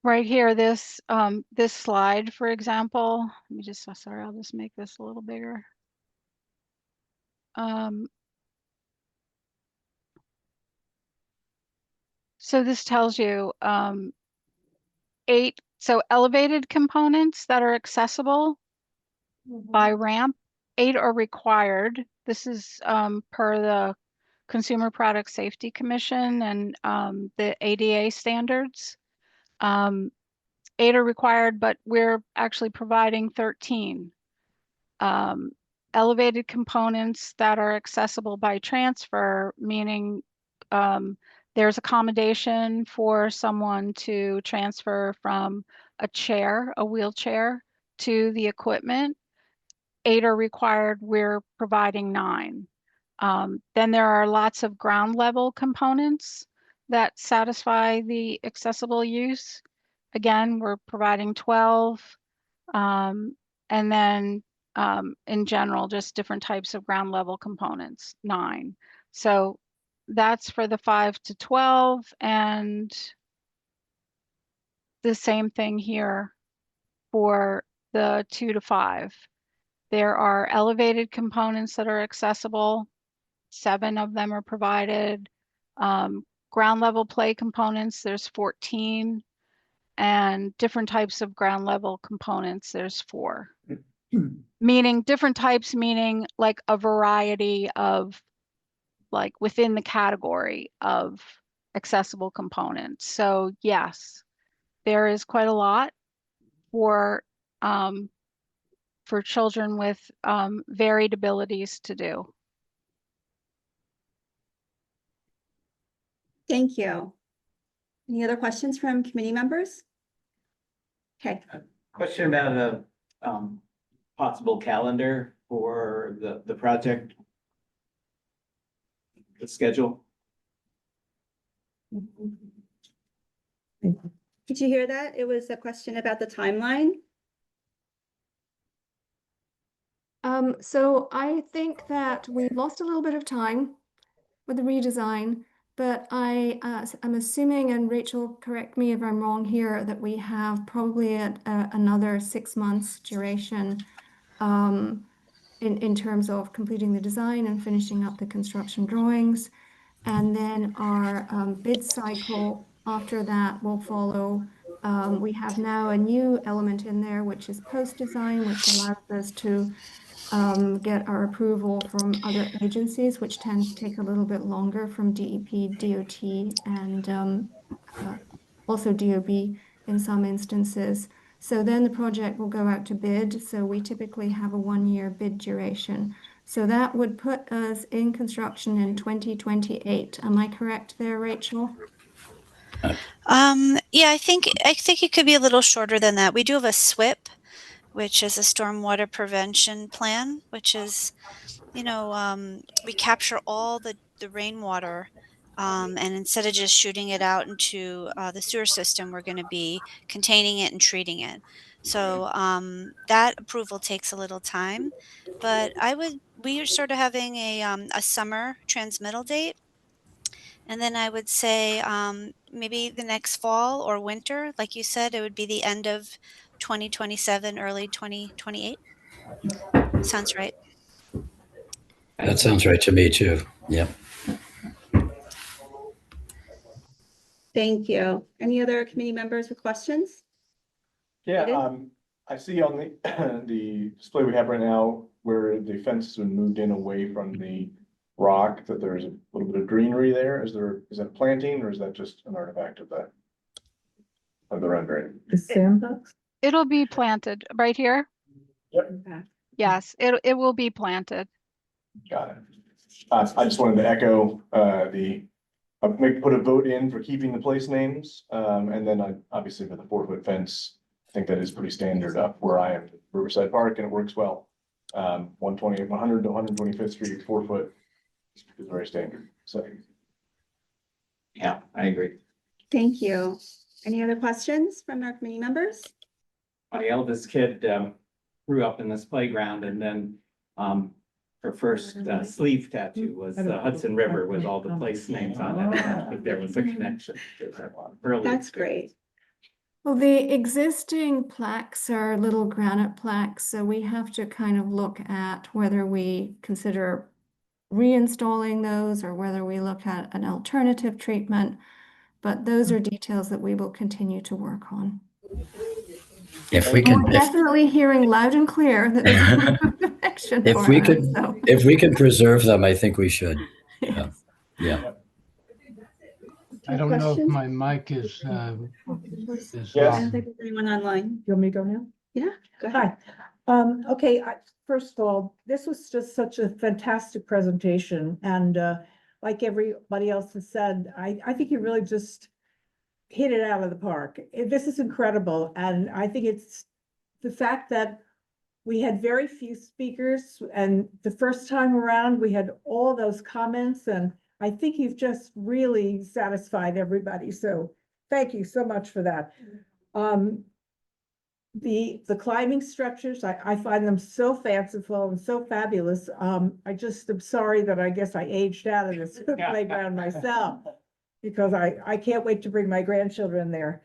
right here, this slide, for example, let me just, sorry, I'll just make this a little bigger. So this tells you 8, so elevated components that are accessible by ramp, 8 are required. This is per the Consumer Product Safety Commission and the ADA standards. 8 are required, but we're actually providing 13. Elevated components that are accessible by transfer, meaning there's accommodation for someone to transfer from a wheelchair, to the equipment. 8 are required, we're providing 9. Then there are lots of ground level components that satisfy the accessible use. Again, we're providing 12. And then in general, just different types of ground level components, 9. So that's for the 5 to 12, and the same thing here for the 2 to 5. There are elevated components that are accessible. 7 of them are provided. Ground level play components, there's 14. And different types of ground level components, there's 4. Meaning different types, meaning like a variety of, like within the category of accessible components. So yes, there is quite a lot for children with varied abilities to do. Thank you. Any other questions from committee members? Okay, Question about a possible calendar for the project. The schedule. did you hear that? It was a question about the timeline. So I think that we lost a little bit of time with the redesign, but I'm assuming, and Rachel, correct me if I'm wrong here, that we have probably another 6 months duration in terms of completing the design and finishing up the construction drawings. And then our bid cycle after that will follow. We have now a new element in there, which is post-design, which allows us to get our approval from other agencies, which tends to take a little bit longer from DEP, DOT, and also DOB in some instances. So then the project will go out to bid. So we typically have a 1-year bid duration. So that would put us in construction in 2028. Am I correct there, Rachel? Yeah, I think it could be a little shorter than that. We do have a SWIP, which is a stormwater prevention plan, which is, we capture all the rainwater, and instead of just shooting it out into the sewer system, we're going to be containing it and treating it. So that approval takes a little time, but we are sort of having a summer transmittal date. And then I would say maybe the next fall or winter, like you said, it would be the end of 2027, early 2028. Sounds right. That sounds right to me too. Yep. Thank you. Any other committee members with questions? Yeah, I see on the, the display we have right now where the fence has been moved in away from the rock, that there's a little bit of greenery there. Is that planting or is that just an artifact of the rendering? The sandbox? It'll be planted right here. Yep. Yes, it will be planted. Got it. I just wanted to echo put a vote in for keeping the place names. And then obviously with the 4-foot fence, I think that is pretty standard up where I am, Riverside Park, and it works well. 100 to 125th Street, 4-foot is very standard. So. Yeah, I agree. Thank you. Any other questions from our committee members? My eldest kid grew up in this playground, and then her first sleeve tattoo was the Hudson River with all the place names on it. I think there was a connection to that early. That's great. Well, the existing plaques are little granite plaques, so we have to kind of look at whether we consider reinstalling those or whether we look at an alternative treatment. But those are details that we will continue to work on. If we can, We're definitely hearing loud and clear that there's a direction for us, so. if we can preserve them, I think we should. Yeah. Yeah. I don't know if my mic is Yes. I don't think there's anyone online. You want me to go now? Yeah, go ahead. Hi. Okay, first of all, this was just such a fantastic presentation, and like everybody else has said, I think you really just hit it out of the park. This is incredible, and I think it's the fact that we had very few speakers, and the first time around, we had all those comments, and I think you've just really satisfied everybody, so thank you so much for that. The climbing structures, I find them so fanciful and so fabulous. I just am sorry that I guess I aged out of this playground myself, because I can't wait to bring my grandchildren there.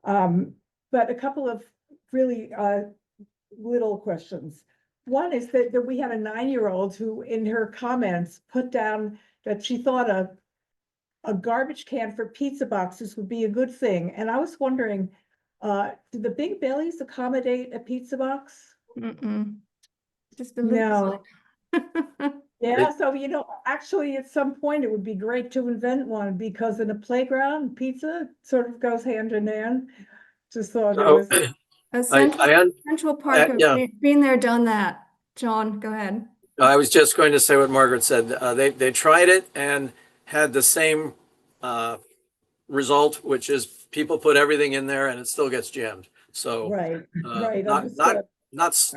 But a couple of really little questions. One is that we had a 9-year-old who in her comments put down that she thought a garbage can for pizza boxes would be a good thing. And I was wondering, do the Big Billies accommodate a pizza box? Mm-mm. Just a little No. side. Yeah, so actually at some point it would be great to invent one because in a playground, pizza sort of goes hand in hand. Just thought it So, was, Central Park, yeah. been there, done that. John, go ahead. I was just going to say what Margaret said. They tried it and had the same result, which is people put everything in there and it still gets jammed. So right, right, not understood.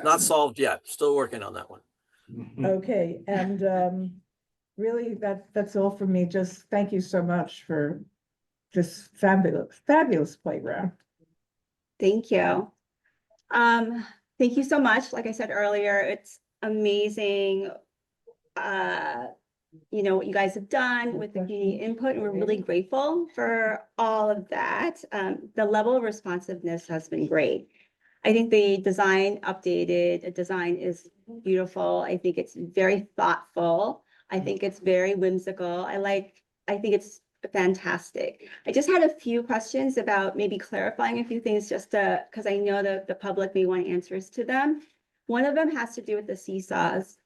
not solved yet. Still working on that one. Okay, and really that's all for me. Just thank you so much for this fabulous playground. Thank you. Thank you so much. Like I said earlier, it's amazing. What you guys have done with the community input, and we're really grateful for all of that. The level of responsiveness has been great. I think the updated design is beautiful. I think it's very thoughtful. I think it's very whimsical. I think it's fantastic. I just had a few questions about maybe clarifying a few things just because I know that the public may want answers to them. One of them has to do with the seesaws.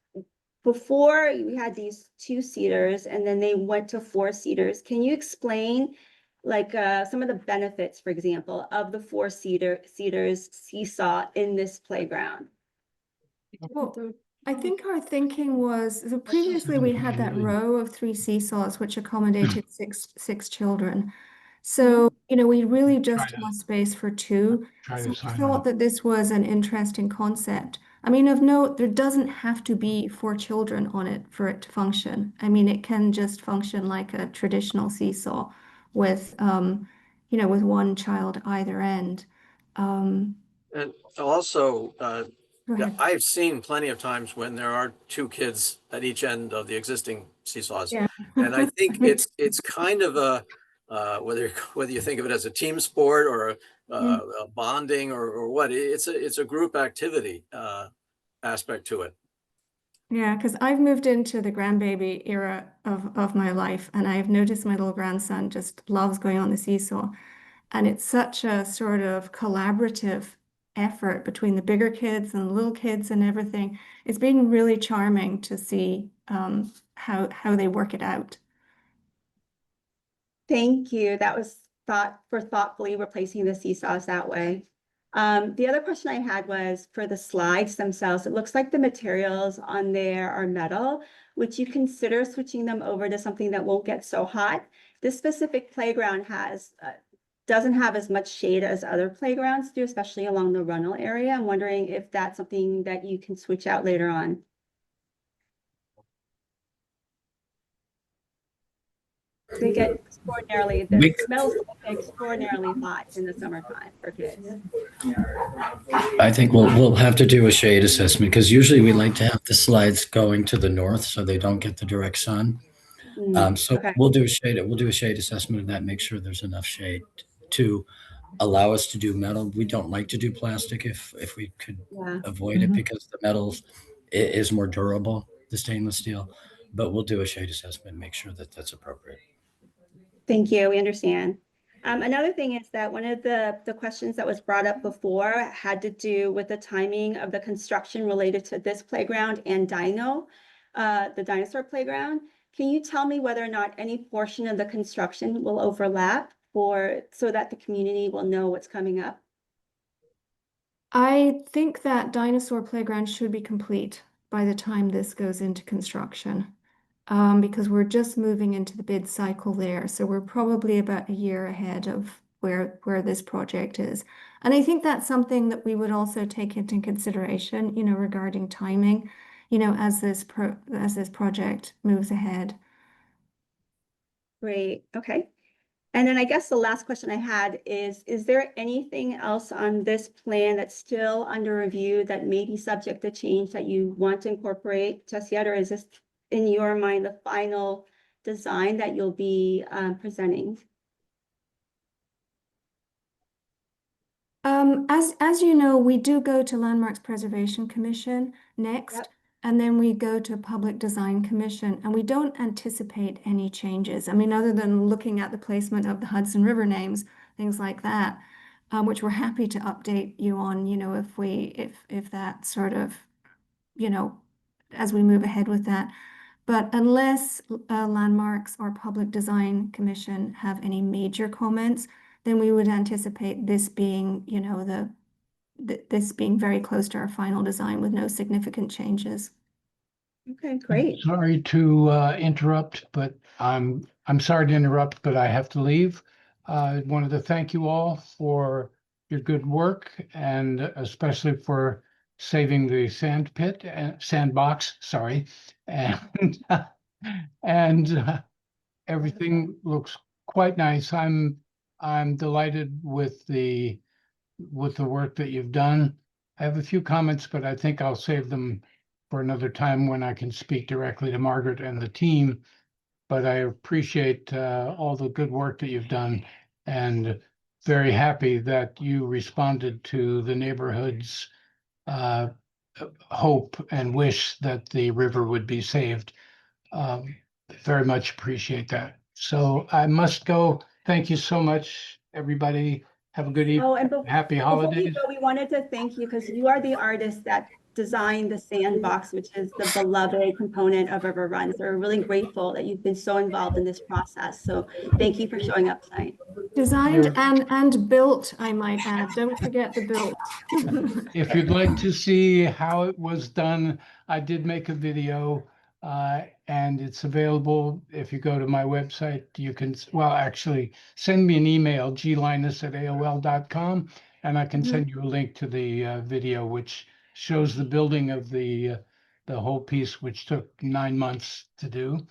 Before we had these 2-seaters and then they went to 4-seaters. Can you explain some of the benefits, for example, of the 4-seaters seesaw in this playground? Well, I think our thinking was, so previously we had that row of 3 seesaws which accommodated six children. So, we really just have space for 2. So we thought that this was an interesting concept. I mean, of note, there doesn't have to be 4 children on it for it to function. I mean, it can just function like a traditional seesaw with, with one child either end. And also, Go ahead. I've seen plenty of times when there are 2 kids at each end of the existing seesaws. Yeah. And I think it's kind of a, whether you think of it as a team sport or a bonding or what, it's a group activity aspect to it. Yeah, because I've moved into the grandbaby era of my life, and I've noticed my little grandson just loves going on the seesaw. And it's such a sort of collaborative effort between the bigger kids and the little kids and everything. It's been really charming to see how they work it out. Thank you. That was thoughtfully replacing the seesaws that way. The other question I had was for the slides themselves. It looks like the materials on there are metal. Would you consider switching them over to something that won't get so hot? This specific playground doesn't have as much shade as other playgrounds do, especially along the runnel area. I'm wondering if that's something that you can switch out later on. They get the smells get extraordinarily hot in the summertime for kids. I think we'll have to do a shade assessment because usually we like to have the slides going to the north so they don't get the direct sun. So okay. we'll do a shade assessment of that, make sure there's enough shade to allow us to do metal. We don't like to do plastic if we could avoid it because the metal is more durable, the stainless steel, but we'll do a shade assessment and make sure that that's appropriate. Thank you. We understand. Another thing is that one of the questions that was brought up before had to do with the timing of the construction related to this playground and the dinosaur playground. Can you tell me whether or not any portion of the construction will overlap so that the community will know what's coming up? I think that dinosaur playground should be complete by the time this goes into construction. Because we're just moving into the bid cycle there. So we're probably about a year ahead of where this project is. And I think that's something that we would also take into consideration, regarding timing, as this project moves ahead. Great. Okay. And then I guess the last question I had is there anything else on this plan that's still under review that may be subject to change that you want to incorporate just yet? Or is this, in your mind, the final design that you'll be presenting? As you know, we do go to Landmarks Preservation Commission next, Yep. and then we go to Public Design Commission, and we don't anticipate any changes. I mean, other than looking at the placement of the Hudson River names, things like that, which we're happy to update you on, if that sort of, as we move ahead with that. But unless Landmarks or Public Design Commission have any major comments, then we would anticipate this being, this being very close to our final design with no significant changes. Okay, great. Sorry to interrupt, but I'm sorry to interrupt, but I have to leave. I wanted to thank you all for your good work and especially for saving the sandbox, sorry. And everything looks quite nice. I'm delighted with the work that you've done. I have a few comments, but I think I'll save them for another time when I can speak directly to Margaret and the team. But I appreciate all the good work that you've done, and very happy that you responded to the neighborhood's hope and wish that the river would be saved. Very much appreciate that. So I must go. Thank you so much, everybody. Have a good Oh, evening. and Happy before we holidays. go, we wanted to thank you because you are the artist that designed the sandbox, which is the beloved component of River Run. So we're really grateful that you've been so involved in this process. So thank you for showing up tonight. Designed and built, I might add. Don't forget the built. If you'd like to see how it was done, I did make a video and it's available. If you go to my website, you can, well, actually send me an email, glinus@aol.com, and I can send you a link to the video, which shows the building of the whole piece, which took 9 months to do.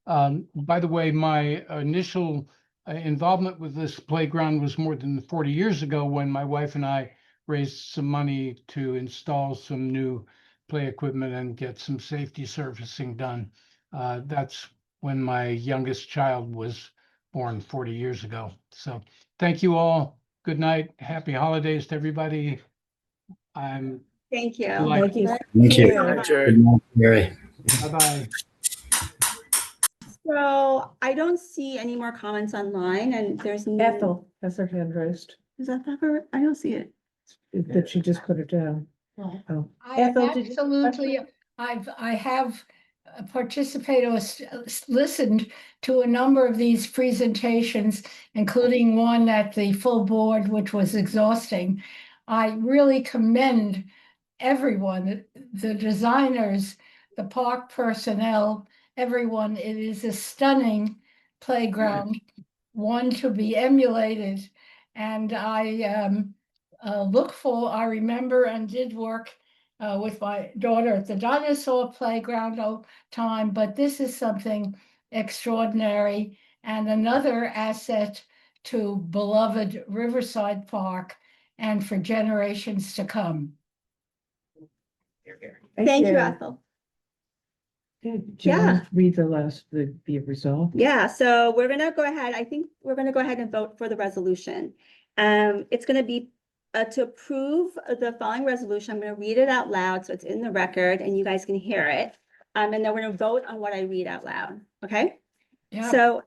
By the way, my initial involvement with this playground was more than 40 years ago when my wife and I raised some money to install some new play equipment and get some safety surfacing done. That's when my youngest child was born 40 years ago. So thank you all. Good night. Happy holidays to everybody. Thank you. Thank you. Thank you. Bye. Jerry. Good night, Mary. Bye-bye. So I don't see any more comments online and there's no. Ethel has her hand raised, Is that ever? I don't see it. that she just put it down. Oh. I Ethel, did you- absolutely, I have participated or listened to a number of these presentations, including one at the full board, which was exhausting. I really commend everyone, the designers, the park personnel, everyone. It is a stunning playground, one to be emulated. And I I remember and did work with my daughter at the dinosaur playground all time, but this is something extraordinary and another asset to beloved Riverside Park and for generations to come. Thank you, Ethel. Do you want to read the last, the result? Yeah, so we're gonna go ahead. I think we're gonna go ahead and vote for the resolution. It's gonna be to approve the following resolution. I'm gonna read it out loud so it's in the record and you guys can hear it. And then we're gonna vote on what I read out loud, okay? Yeah. So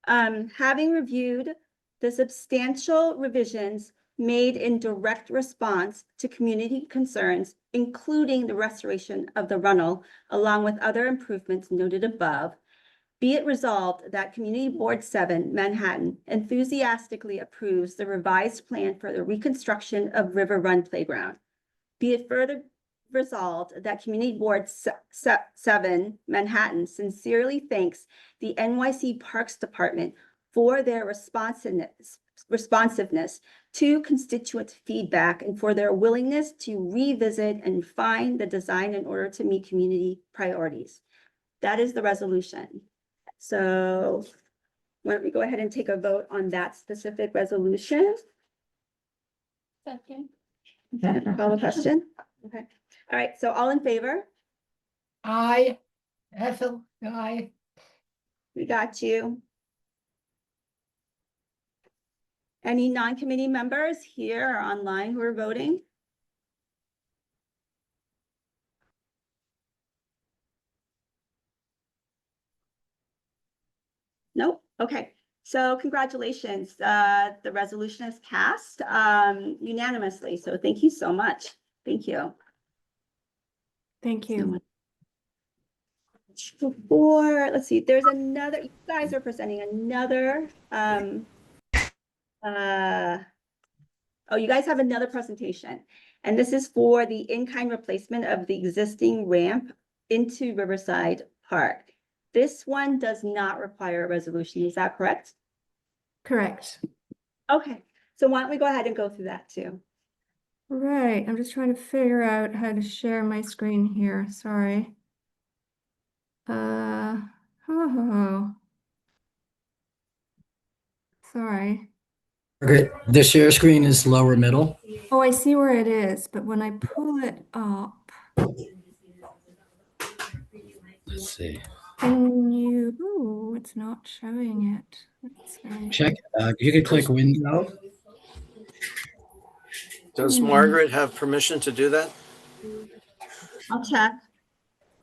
having reviewed the substantial revisions made in direct response to community concerns, including the restoration of the runnel, along with other improvements noted above, be it resolved that Community Board 7, Manhattan, enthusiastically approves the revised plan for the reconstruction of River Run Playground. Be it further resolved that Community Board 7, Manhattan, sincerely thanks the NYC Parks Department for their responsiveness to constituent feedback and for their willingness to revisit and refine the design in order to meet community priorities. That is the resolution. So why don't we go ahead and take a vote on that specific resolution? Second. Okay, call the question. Okay. All right. So all in favor? Aye. Ethel, aye. We got you. Any non-committee members here or online who are voting? Nope. Okay. So congratulations. The resolution is passed unanimously. So thank you so much. Thank you. Thank So you. much. Before, let's see, there's another, you guys are presenting another, oh, you guys have another presentation. And this is for the in-kind replacement of the existing ramp into Riverside Park. This one does not require a resolution. Is that correct? Correct. Okay, so why don't we go ahead and go through that too? Right. I'm just trying to figure out how to share my screen here. Sorry. Oh, sorry. Margaret, the share screen is lower middle. Oh, I see where it is, but when I pull it up, Let's see. can you, oh, it's not showing it. Let's see. Check. You can click window. Does Margaret have permission to do that? I'll check.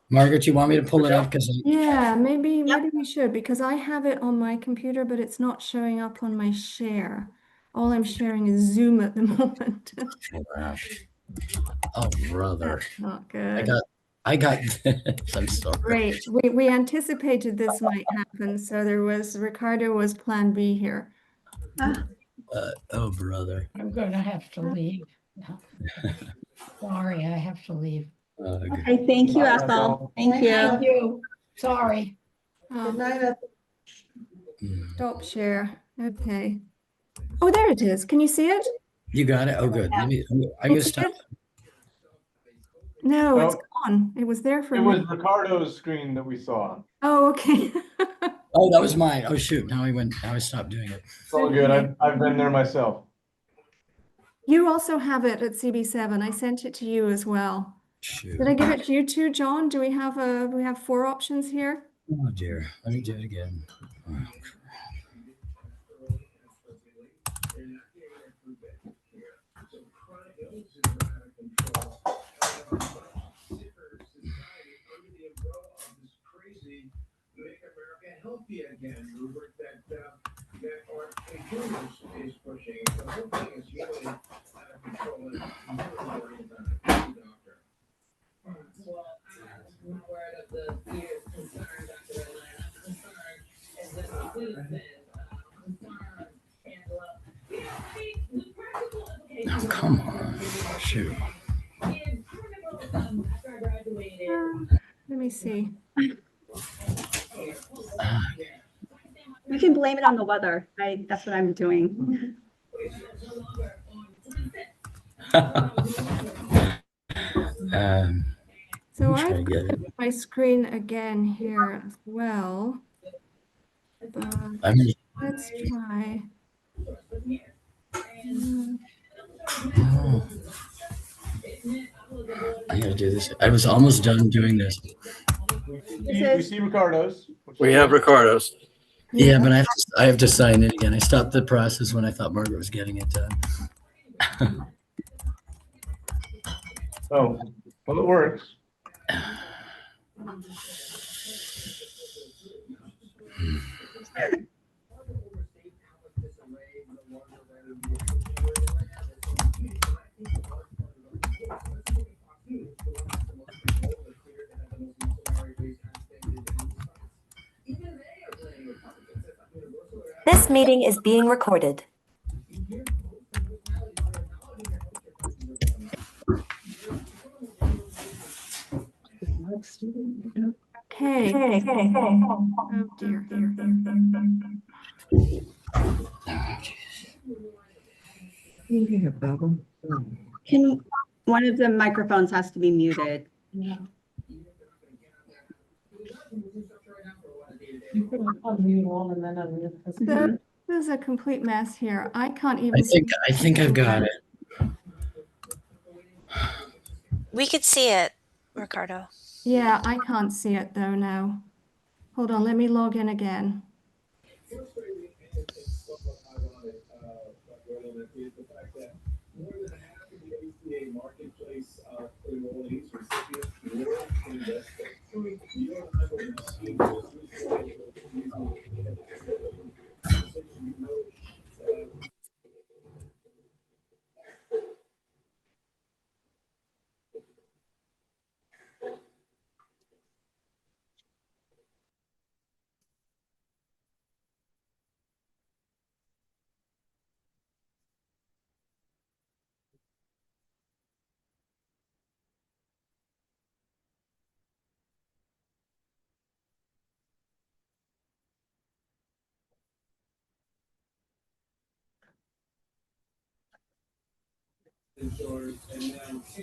Margaret, you want me to pull it up? Because Yeah, maybe we should, because I have it on my computer, but it's not showing up on my share. All I'm sharing is Zoom at the moment. oh brother, That's not good. I got I'm sorry. Great. We anticipated this might happen, so Ricardo was plan B here. Oh brother. I'm gonna have to leave. Sorry, I have to leave. Okay, thank you, Ethel. Thank you. Thank you. Sorry. Good night, Ethel. Stop share. Okay. Oh, there it is. Can you see it? You got it. Oh, good. I'm gonna stop. No, it's Oh. gone. It was there for It a was minute. Ricardo's screen that we saw. Oh, okay. Oh, that was mine. Oh shoot. Now I stopped doing it. It's all good. I've been there myself. You also have it at CB7. I sent it to you as well. Shoot. Did I give it to you too, John? Do we have 4 options here? Oh dear. Let me do it again. Oh, oh, come on. Shoot. Let me see. You can blame it on the weather. That's what I'm doing. So I'm trying I've to get got it. my screen again here as well. But I mean, let's try. oh. I gotta do this. I was almost done doing this. We see Ricardo's. We have Ricardo's. Yeah, but I have to sign it again. I stopped the process when I thought Margaret was getting it done. Oh, well, it works. This meeting is being recorded. Okay. Oh dear. Can, one of the microphones has to be muted. You could unmute all and then unmute this. This is a complete mess here. I can't even I think I've got it. We could see it, Ricardo. Yeah, I can't see it though now. Hold on, let me log in again.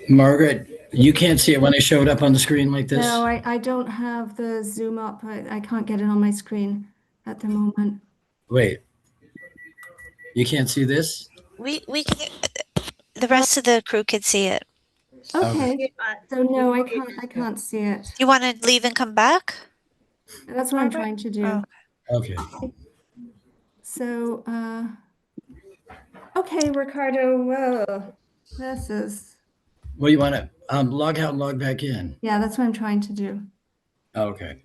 Margaret, you can't see it when I showed up on the screen like this? No, I don't have the zoom up. I can't get it on my screen at the moment. Wait. You can't see this? We can, the rest of the crew could see it. Okay, so no, I can't see it. You want to leave and come back? That's what I'm trying to do. Okay. So, okay, Ricardo, well, this is, What do you want to, log out and log back in? yeah, that's what I'm trying to do. Okay.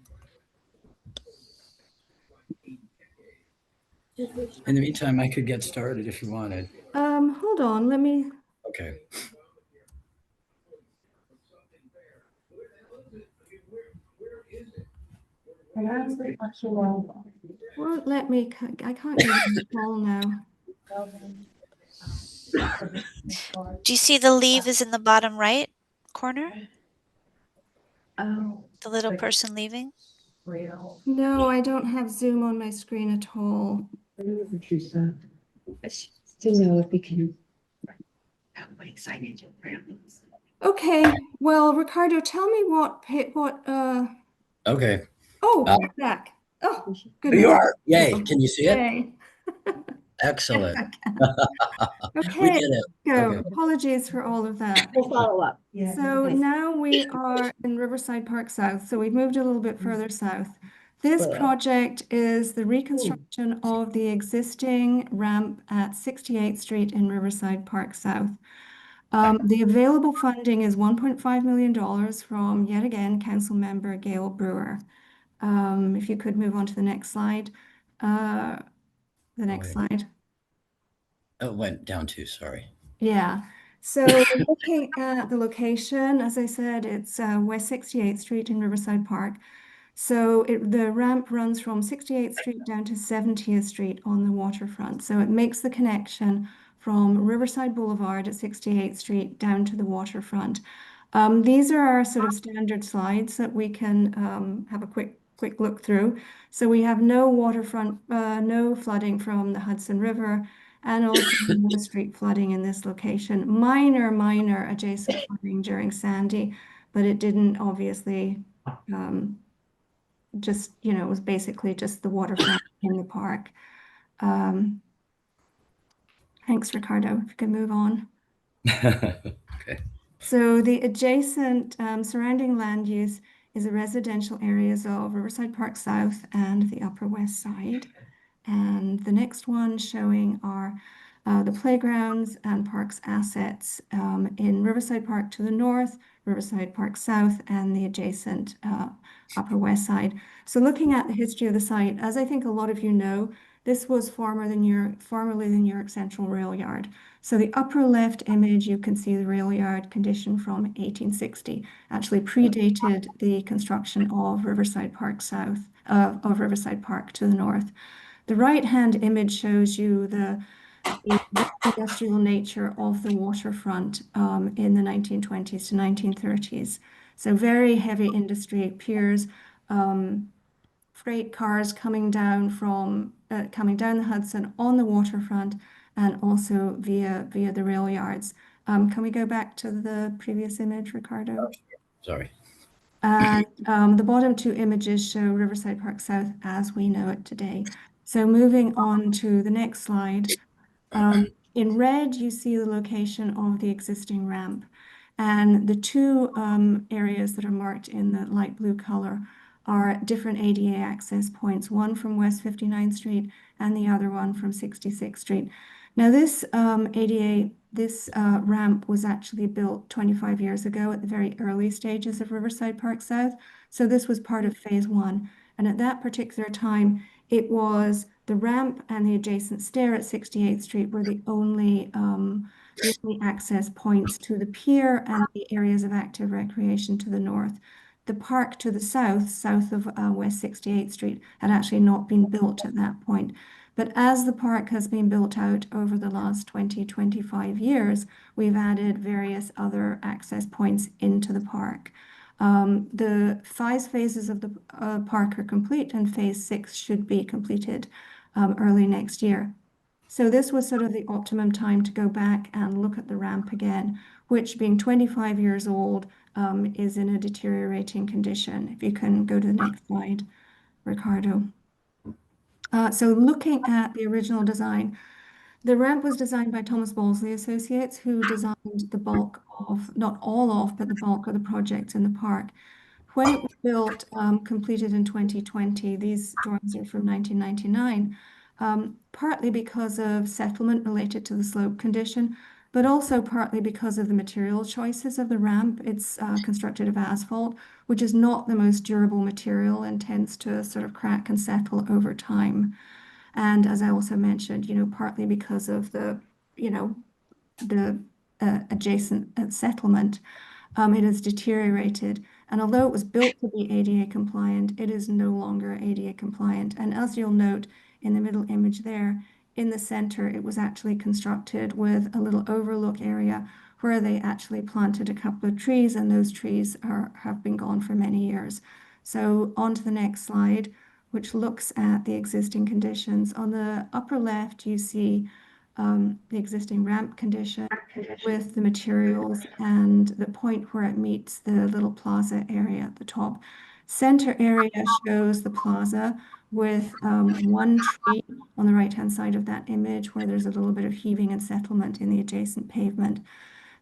In the meantime, I could get started if you wanted. Hold on, let me, Okay. won't let me, I can't get in the call now. Do you see the leave is in the bottom right corner? Oh. The little person leaving? No, I don't have Zoom on my screen at all. To know if we can. What excited you. Okay, well, Ricardo, tell me Okay. oh, you're back. Oh, goodness. You are. Yay. Can you see it? Yay. Excellent. Okay, We did it. go. Okay. Apologies for all of that. We'll follow up. So now we are in Riverside Park South. So we've moved a little bit further south. This project is the reconstruction of the existing ramp at 68th Street in Riverside Park South. The available funding is $1.5 million from, yet again, Council Member Gail Brewer. If you could move on to the next slide. The next slide. Oh, it went down too, sorry. Yeah. So looking at the location, as I said, it's West 68th Street in Riverside Park. So the ramp runs from 68th Street down to 70th Street on the waterfront. So it makes the connection from Riverside Boulevard at 68th Street down to the waterfront. These are our sort of standard slides that we can have a quick look through. So we have no waterfront, no flooding from the Hudson River, and also no street flooding in this location. Minor adjacent flooding during Sandy, but it didn't obviously just, it was basically just the waterfront in the park. Thanks, Ricardo. If you can move on. Okay. So the adjacent surrounding land use is the residential areas of Riverside Park South and the Upper West Side. And the next one showing are the playgrounds and parks assets in Riverside Park to the north, Riverside Park South, and the adjacent Upper West Side. So looking at the history of the site, as I think a lot of you know, this was formerly the New York Central Rail Yard. So the upper left image, you can see the rail yard condition from 1860, actually predated the construction of Riverside Park South, of Riverside Park to the north. The right-hand image shows you the industrial nature of the waterfront in the 1920s to 1930s. So very heavy industry, piers, freight cars coming down the Hudson on the waterfront, and also via the rail yards. Can we go back to the previous image, Ricardo? Sorry. And the bottom two images show Riverside Park South as we know it today. So moving on to the next slide. In red, you see the location of the existing ramp. And the two areas that are marked in the light blue color are different ADA access points, one from West 59th Street and the other one from 66th Street. Now, this ADA, this ramp was actually built 25 years ago at the very early stages of Riverside Park South. So this was part of phase one. And at that particular time, it was the ramp and the adjacent stair at 68th Street were the only access points to the pier and the areas of active recreation to the north. The park to the south of West 68th Street, had actually not been built at that point. But as the park has been built out over the last 25 years, we've added various other access points into the park. The 5 phases of the park are complete, and phase 6 should be completed early next year. So this was sort of the optimum time to go back and look at the ramp again, which, being 25 years old, is in a deteriorating condition. If you can go to the next slide, Ricardo. So looking at the original design, the ramp was designed by Thomas Balsley Associates, who designed the bulk of, not all of, but the bulk of the projects in the park. When it was built, completed in 2020, these drawings are from 1999, partly because of settlement related to the slope condition, but also partly because of the material choices of the ramp. It's constructed of asphalt, which is not the most durable material and tends to sort of crack and settle over time. And as I also mentioned, partly because of the adjacent settlement, it has deteriorated. And although it was built to be ADA compliant, it is no longer ADA compliant. And as you'll note in the middle image there, in the center, it was actually constructed with a little overlook area where they actually planted a couple of trees, and those trees have been gone for many years. So on to the next slide, which looks at the existing conditions. On the upper left, you see the existing ramp condition with the materials and the point where it meets the little plaza area at the top. Center area shows the plaza with one tree on the right-hand side of that image where there's a little bit of heaving and settlement in the adjacent pavement.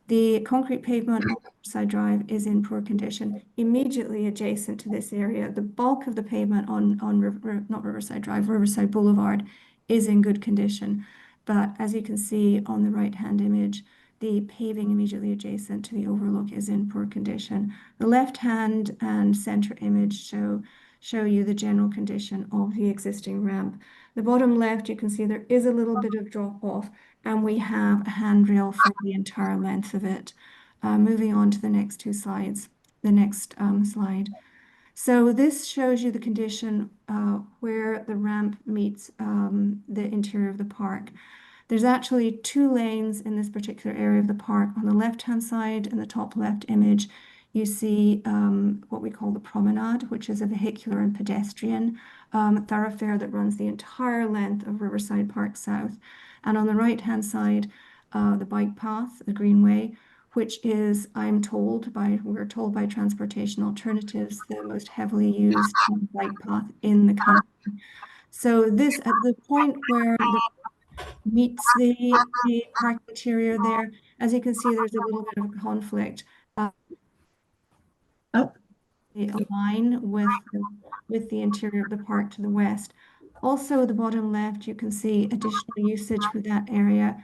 The concrete pavement on Riverside Drive is in poor condition. Immediately adjacent to this area, the bulk of the pavement on not Riverside Drive, Riverside Boulevard is in good condition. But as you can see on the right-hand image, the paving immediately adjacent to the overlook is in poor condition. The left-hand and center image show you the general condition of the existing ramp. The bottom left, you can see there is a little bit of drop-off, and we have a handrail for the entire length of it. Moving on to the next 2 slides, the next slide. So this shows you the condition where the ramp meets the interior of the park. There's actually 2 lanes in this particular area of the park. On the left-hand side, in the top left image, you see what we call the promenade, which is a vehicular and pedestrian thoroughfare that runs the entire length of Riverside Park South. And on the right-hand side, the bike path, the Greenway, which is, we're told by Transportation Alternatives, the most heavily used bike path in the country. So this, at the point where the meets the park interior there, as you can see, there's a little bit of a conflict. They align with the interior of the park to the west. Also, the bottom left, you can see additional usage for that area.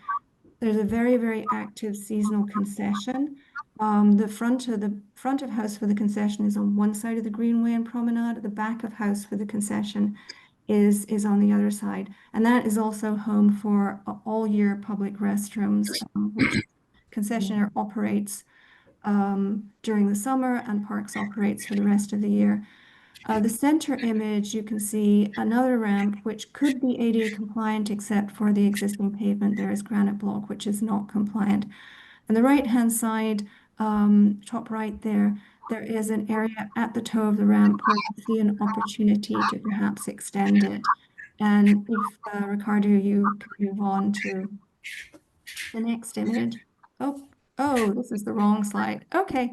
There's a very, very active seasonal concession. The front of house for the concession is on one side of the Greenway and Promenade. The back of house for the concession is on the other side. And that is also home for all year public restrooms, which concessionaire operates during the summer, and Parks operates for the rest of the year. The center image, you can see another ramp, which could be ADA compliant, except for the existing pavement. There is granite block, which is not compliant. On the right-hand side, top right there is an area at the toe of the ramp where you see an opportunity to perhaps extend it. And if, Ricardo, you can move on to the next image. Oh, this is the wrong slide. Okay,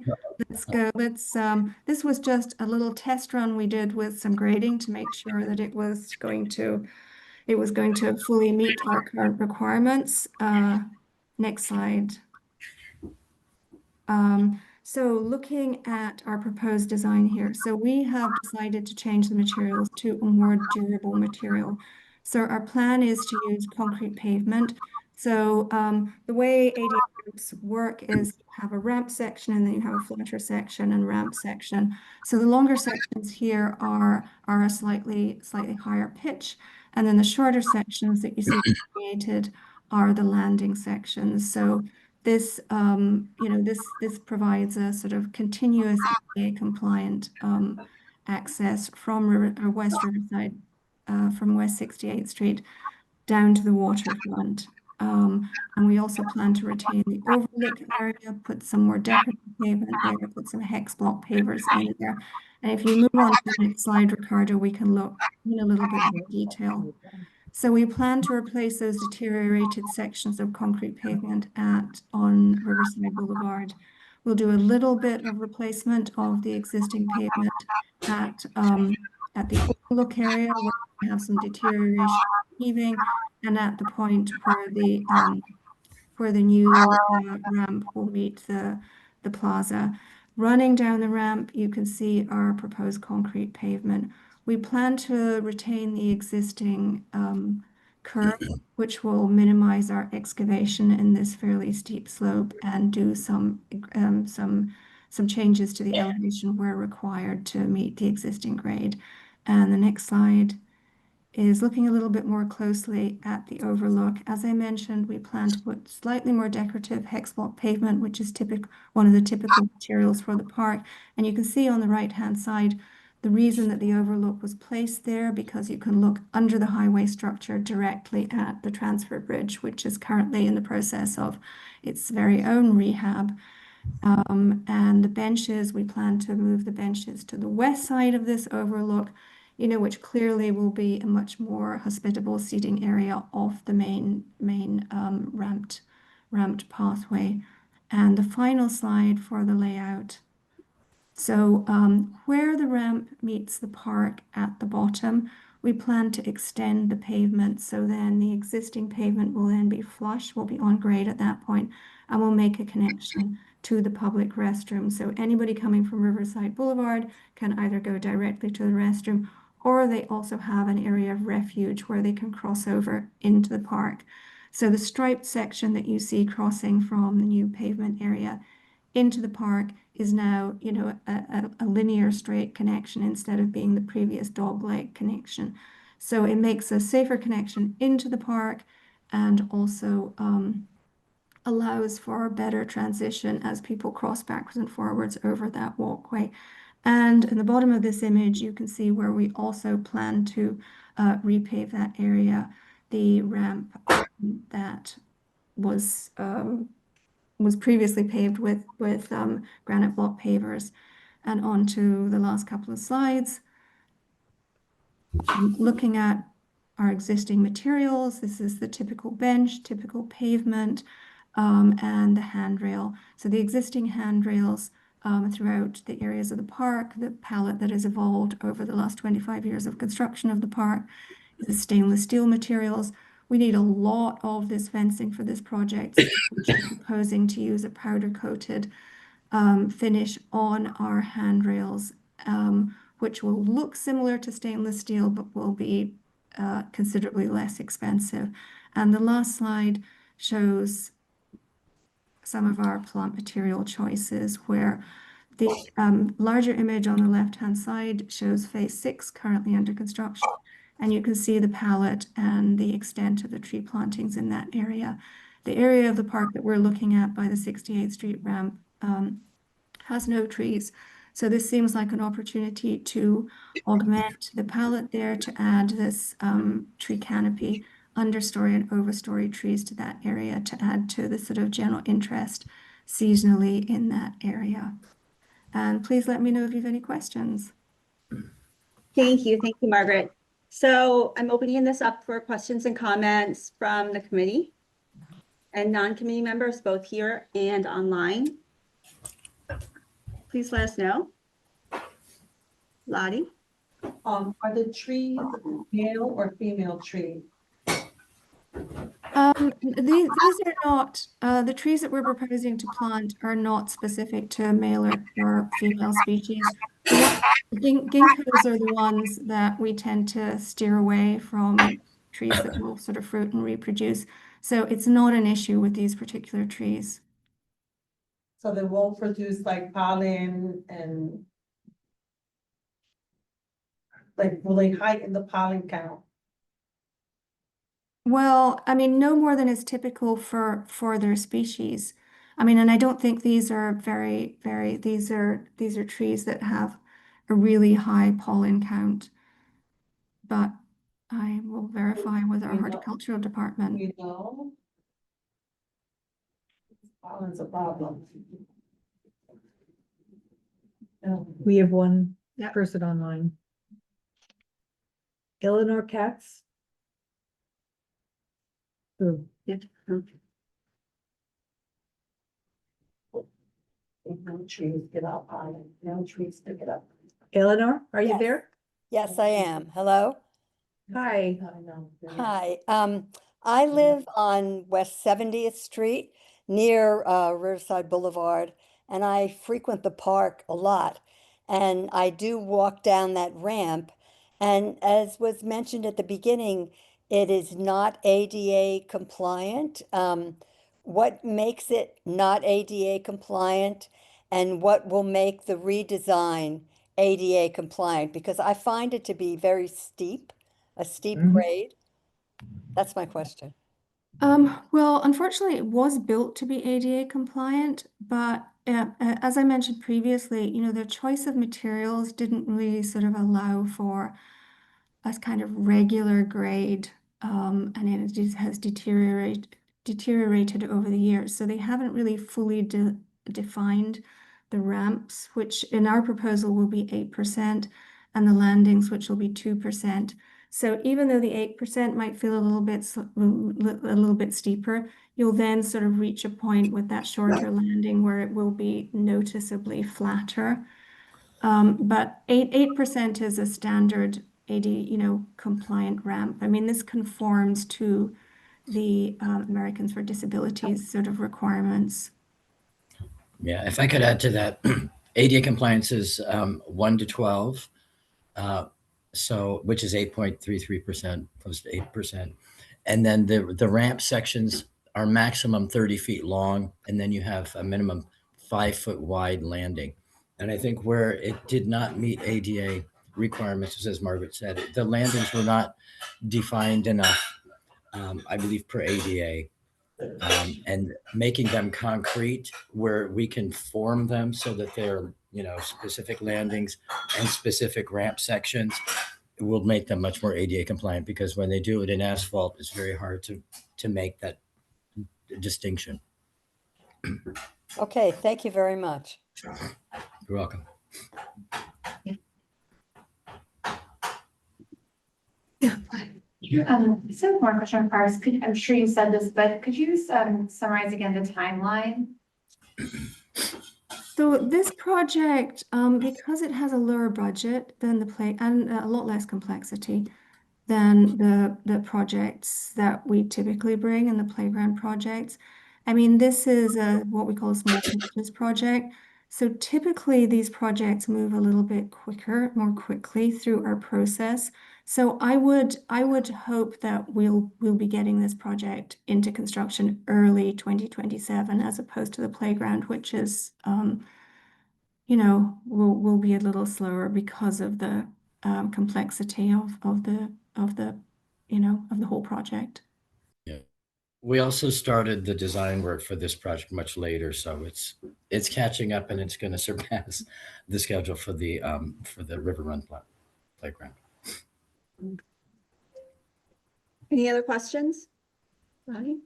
let's go. This was just a little test run we did with some grading to make sure that it was going to fully meet our current requirements. Next slide. So looking at our proposed design here, so we have decided to change the materials to a more durable material. So our plan is to use concrete pavement. So the way ADA ramps work is you have a ramp section and then you have a flatter section and ramp section. So the longer sections here are a slightly higher pitch, and then the shorter sections that you see created are the landing sections. So this this provides a sort of continuous ADA compliant access from West Riverside, from West 68th Street down to the waterfront. And we also plan to retain the overlook area, put some more decorative pavement there, put some hex block pavers in there. And if you move on to the next slide, Ricardo, we can look in a little bit more detail. So we plan to replace those deteriorated sections of concrete pavement on Riverside Boulevard. We'll do a little bit of replacement of the existing pavement at the overlook area where we have some deterioration heaving, and at the point where the new ramp will meet the plaza. Running down the ramp, you can see our proposed concrete pavement. We plan to retain the existing curb, which will minimize our excavation in this fairly steep slope and do some changes to the elevation where required to meet the existing grade. And the next slide is looking a little bit more closely at the overlook. As I mentioned, we plan to put slightly more decorative hex block pavement, which is one of the typical materials for the park. And you can see on the right-hand side, the reason that the overlook was placed there, because you can look under the highway structure directly at the transfer bridge, which is currently in the process of its very own rehab. And the benches, we plan to move the benches to the west side of this overlook, which clearly will be a much more hospitable seating area off the main ramped pathway. And the final slide for the layout. So where the ramp meets the park at the bottom, we plan to extend the pavement. So then the existing pavement will then be flush, will be on grade at that point, and we'll make a connection to the public restroom. So anybody coming from Riverside Boulevard can either go directly to the restroom, or they also have an area of refuge where they can cross over into the park. So the striped section that you see crossing from the new pavement area into the park is now, a linear straight connection instead of being the previous dogleg connection. So it makes a safer connection into the park and also allows for a better transition as people cross backwards and forwards over that walkway. And in the bottom of this image, you can see where we also plan to repave that area, the ramp that was previously paved with granite block pavers. And on to the last couple of slides. Looking at our existing materials, this is the typical bench, typical pavement, and the handrail. So the existing handrails throughout the areas of the park, the palette that has evolved over the last 25 years of construction of the park is stainless steel materials. We need a lot of this fencing for this project, which we're proposing to use a powder coated finish on our handrails, which will look similar to stainless steel, but will be considerably less expensive. And the last slide shows some of our plant material choices, where the larger image on the left-hand side shows phase 6 currently under construction. And you can see the palette and the extent of the tree plantings in that area. The area of the park that we're looking at by the 68th Street ramp has no trees. So this seems like an opportunity to augment the palette there, to add this tree canopy, understory and overstory trees to that area, to add to the sort of general interest seasonally in that area. And please let me know if you have any questions. Thank you, Margaret. So I'm opening this up for questions and comments from the committee and non-committee members, both here and online. Please let us know. Lottie? Are the trees male or female trees? These are not, the trees that we're proposing to plant are not specific to male or female species. Ginkgos are the ones that we tend to steer away from, trees that will sort of fruit and reproduce. So it's not an issue with these particular trees. So they won't produce like pollen and like, will they heighten the pollen count? Well, I mean, no more than is typical for their species. I mean, and I don't think these are these are trees that have a really high pollen count. But I will verify with our We know- horticultural department. You know? Pollen's a problem. We have one Yep. person online. Eleanor Katz. Who? No trees get out pollen, no trees pick it up. Eleanor, are you Yes. there? Yes, I am. Hello? Hi. I know. Hi. I live on West 70th Street near Riverside Boulevard, and I frequent the park a lot. And I do walk down that ramp. And as was mentioned at the beginning, it is not ADA compliant. What makes it not ADA compliant, and what will make the redesign ADA compliant? Because I find it to be very steep, a steep grade. That's my question. Well, unfortunately, it was built to be ADA compliant, but as I mentioned previously, you know, the choice of materials didn't really sort of allow for a kind of regular grade, and it just has deteriorated over the years. So they haven't really fully defined the ramps, which in our proposal will be 8%, and the landings, which will be 2%. So even though the 8% might feel a little bit steeper, you'll then sort of reach a point with that shorter landing where it will be noticeably flatter. But 8% is a standard AD, compliant ramp. I mean, this conforms to the Americans for Disabilities sort of requirements. Yeah, if I could add to that, ADA compliance is 1 to 12, so which is 8.33% opposed to 8%. And then the ramp sections are maximum 30 feet long, and then you have a minimum 5-foot wide landing. And I think where it did not meet ADA requirements, as Margaret said, the landings were not defined enough, I believe, per ADA. And making them concrete where we can form them so that they're, specific landings and specific ramp sections will make them much more ADA compliant, because when they do it in asphalt, it's very hard to make that distinction. Okay, thank you very much. You're welcome. So more question on parks. I'm sure you said this, but could you summarize again the timeline? So this project, because it has a lower budget than the play and a lot less complexity than the projects that we typically bring in the playground projects. I mean, this is what we call a small pictures project. So typically these projects move a little bit more quickly through our process. So I would hope that we'll be getting this project into construction early 2027, as opposed to the playground, which is will be a little slower because of the complexity of the whole project. Yeah. We also started the design work for this project much later, so it's catching up, and it's going to surpass the schedule for the River Run playground. Any other questions? Ronnie?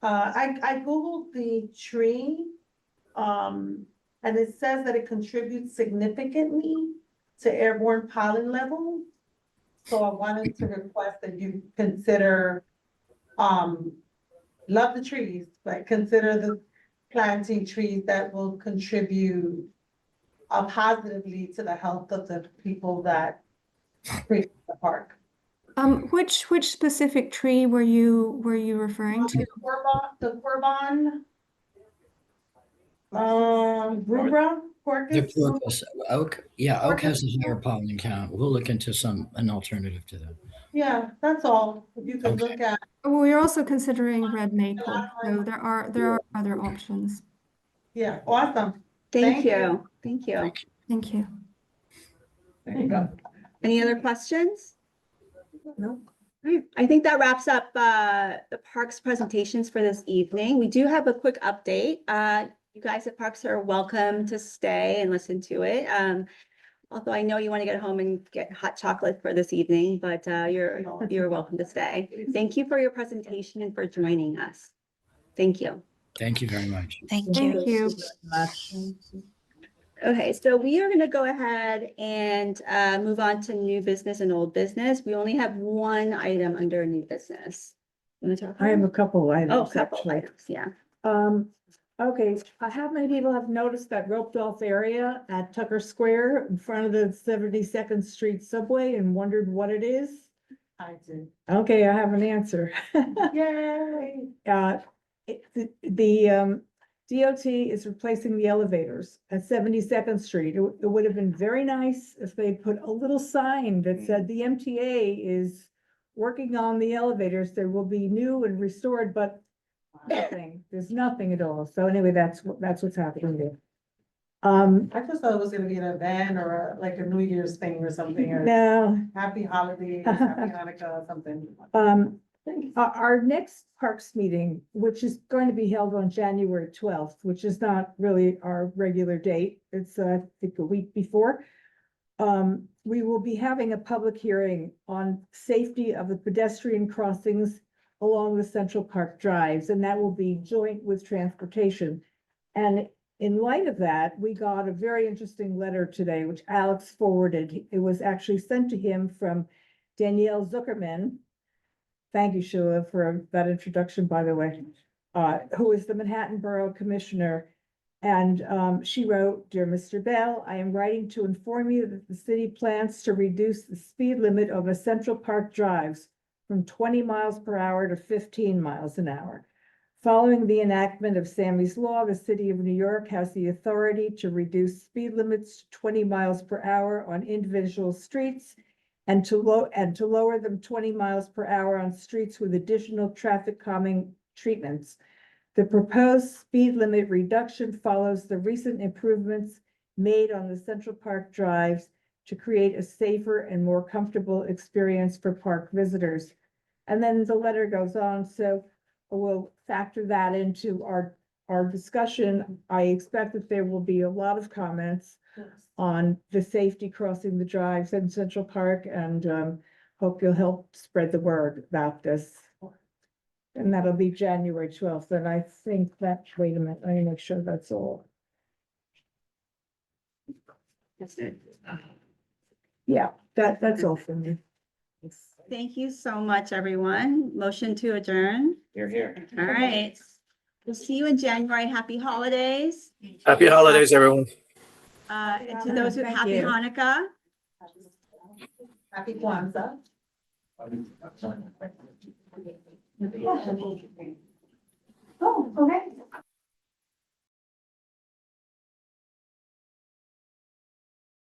I Googled the tree, and it says that it contributes significantly to airborne pollen levels. So I wanted to request that you consider, love the trees, but consider the planting trees that will contribute positively to the health of the people that create the park. Which specific tree were you referring to? The Quirban, rubra. The Porpoise? porpoise, oak, yeah, oak has Porpoise. a higher pollen count. We'll look into an alternative to that. Yeah, that's all. If you could Okay. look at. We're also considering red maple, so there are other options. Yeah, awesome. Thank you. Thank you. Thank you. There you go. Any other questions? No. All right, I think that wraps up the parks presentations for this evening. We do have a quick update. You guys at Parks are welcome to stay and listen to it. Although I know you want to get home and get hot chocolate for this evening, but you're welcome to stay. Thank you for your presentation and for joining us. Thank you. Thank you very much. Thank you. Thank you. Okay, so we are going to go ahead and move on to new business and old business. We only have one item under new business. Wanna talk I have about a couple items. it? Oh, couple actually. items, yeah. Okay, how many people have noticed that roped off area at Tucker Square in front of the 72nd Street subway and wondered what it is? I did. Okay, I have an answer. Yay. The DOT is replacing the elevators at 72nd Street. It would have been very nice if they put a little sign that said the MTA is working on the elevators. They will be new and restored, but nothing, there's nothing at all. So anyway, that's what's happening there. I just thought it was gonna be an event or like a New Year's thing or something, or No, happy holidays, happy Hanukkah, something. our next parks meeting, which is going to be held on January 12th, which is not really our regular date. It's, I think, a week before. We will be having a public hearing on safety of the pedestrian crossings along the Central Park drives, and that will be joint with transportation. And in light of that, we got a very interesting letter today, which Alex forwarded. It was actually sent to him from Danielle Zuckerman. Thank you, Sheila, for that introduction, by the way, who is the Manhattan Borough Commissioner. And she wrote, "Dear Mr. Bell, I am writing to inform you that the city plans to reduce the speed limit over Central Park drives from 20 miles per hour to 15 miles an hour. Following the enactment of Sammy's Law, the city of New York has the authority to reduce speed limits to 20 miles per hour on individual streets and to lower them 20 miles per hour on streets with additional traffic calming treatments. The proposed speed limit reduction follows the recent improvements made on the Central Park drives to create a safer and more comfortable experience for park visitors." And then the letter goes on, so we'll factor that into our discussion. I expect that there will be a lot of comments on the safety crossing the drives in Central Park, and hope you'll help spread the word about this. And that'll be January 12th, and I think that, wait a minute, let me make sure that's all. That's it. Yeah, that's all for me. Thank you so much, everyone. Motion to adjourn. Here. All right. We'll see you in January. Happy holidays. Happy holidays, everyone. And to those who Thank happy you. Hanukkah. Happy Kwanzaa.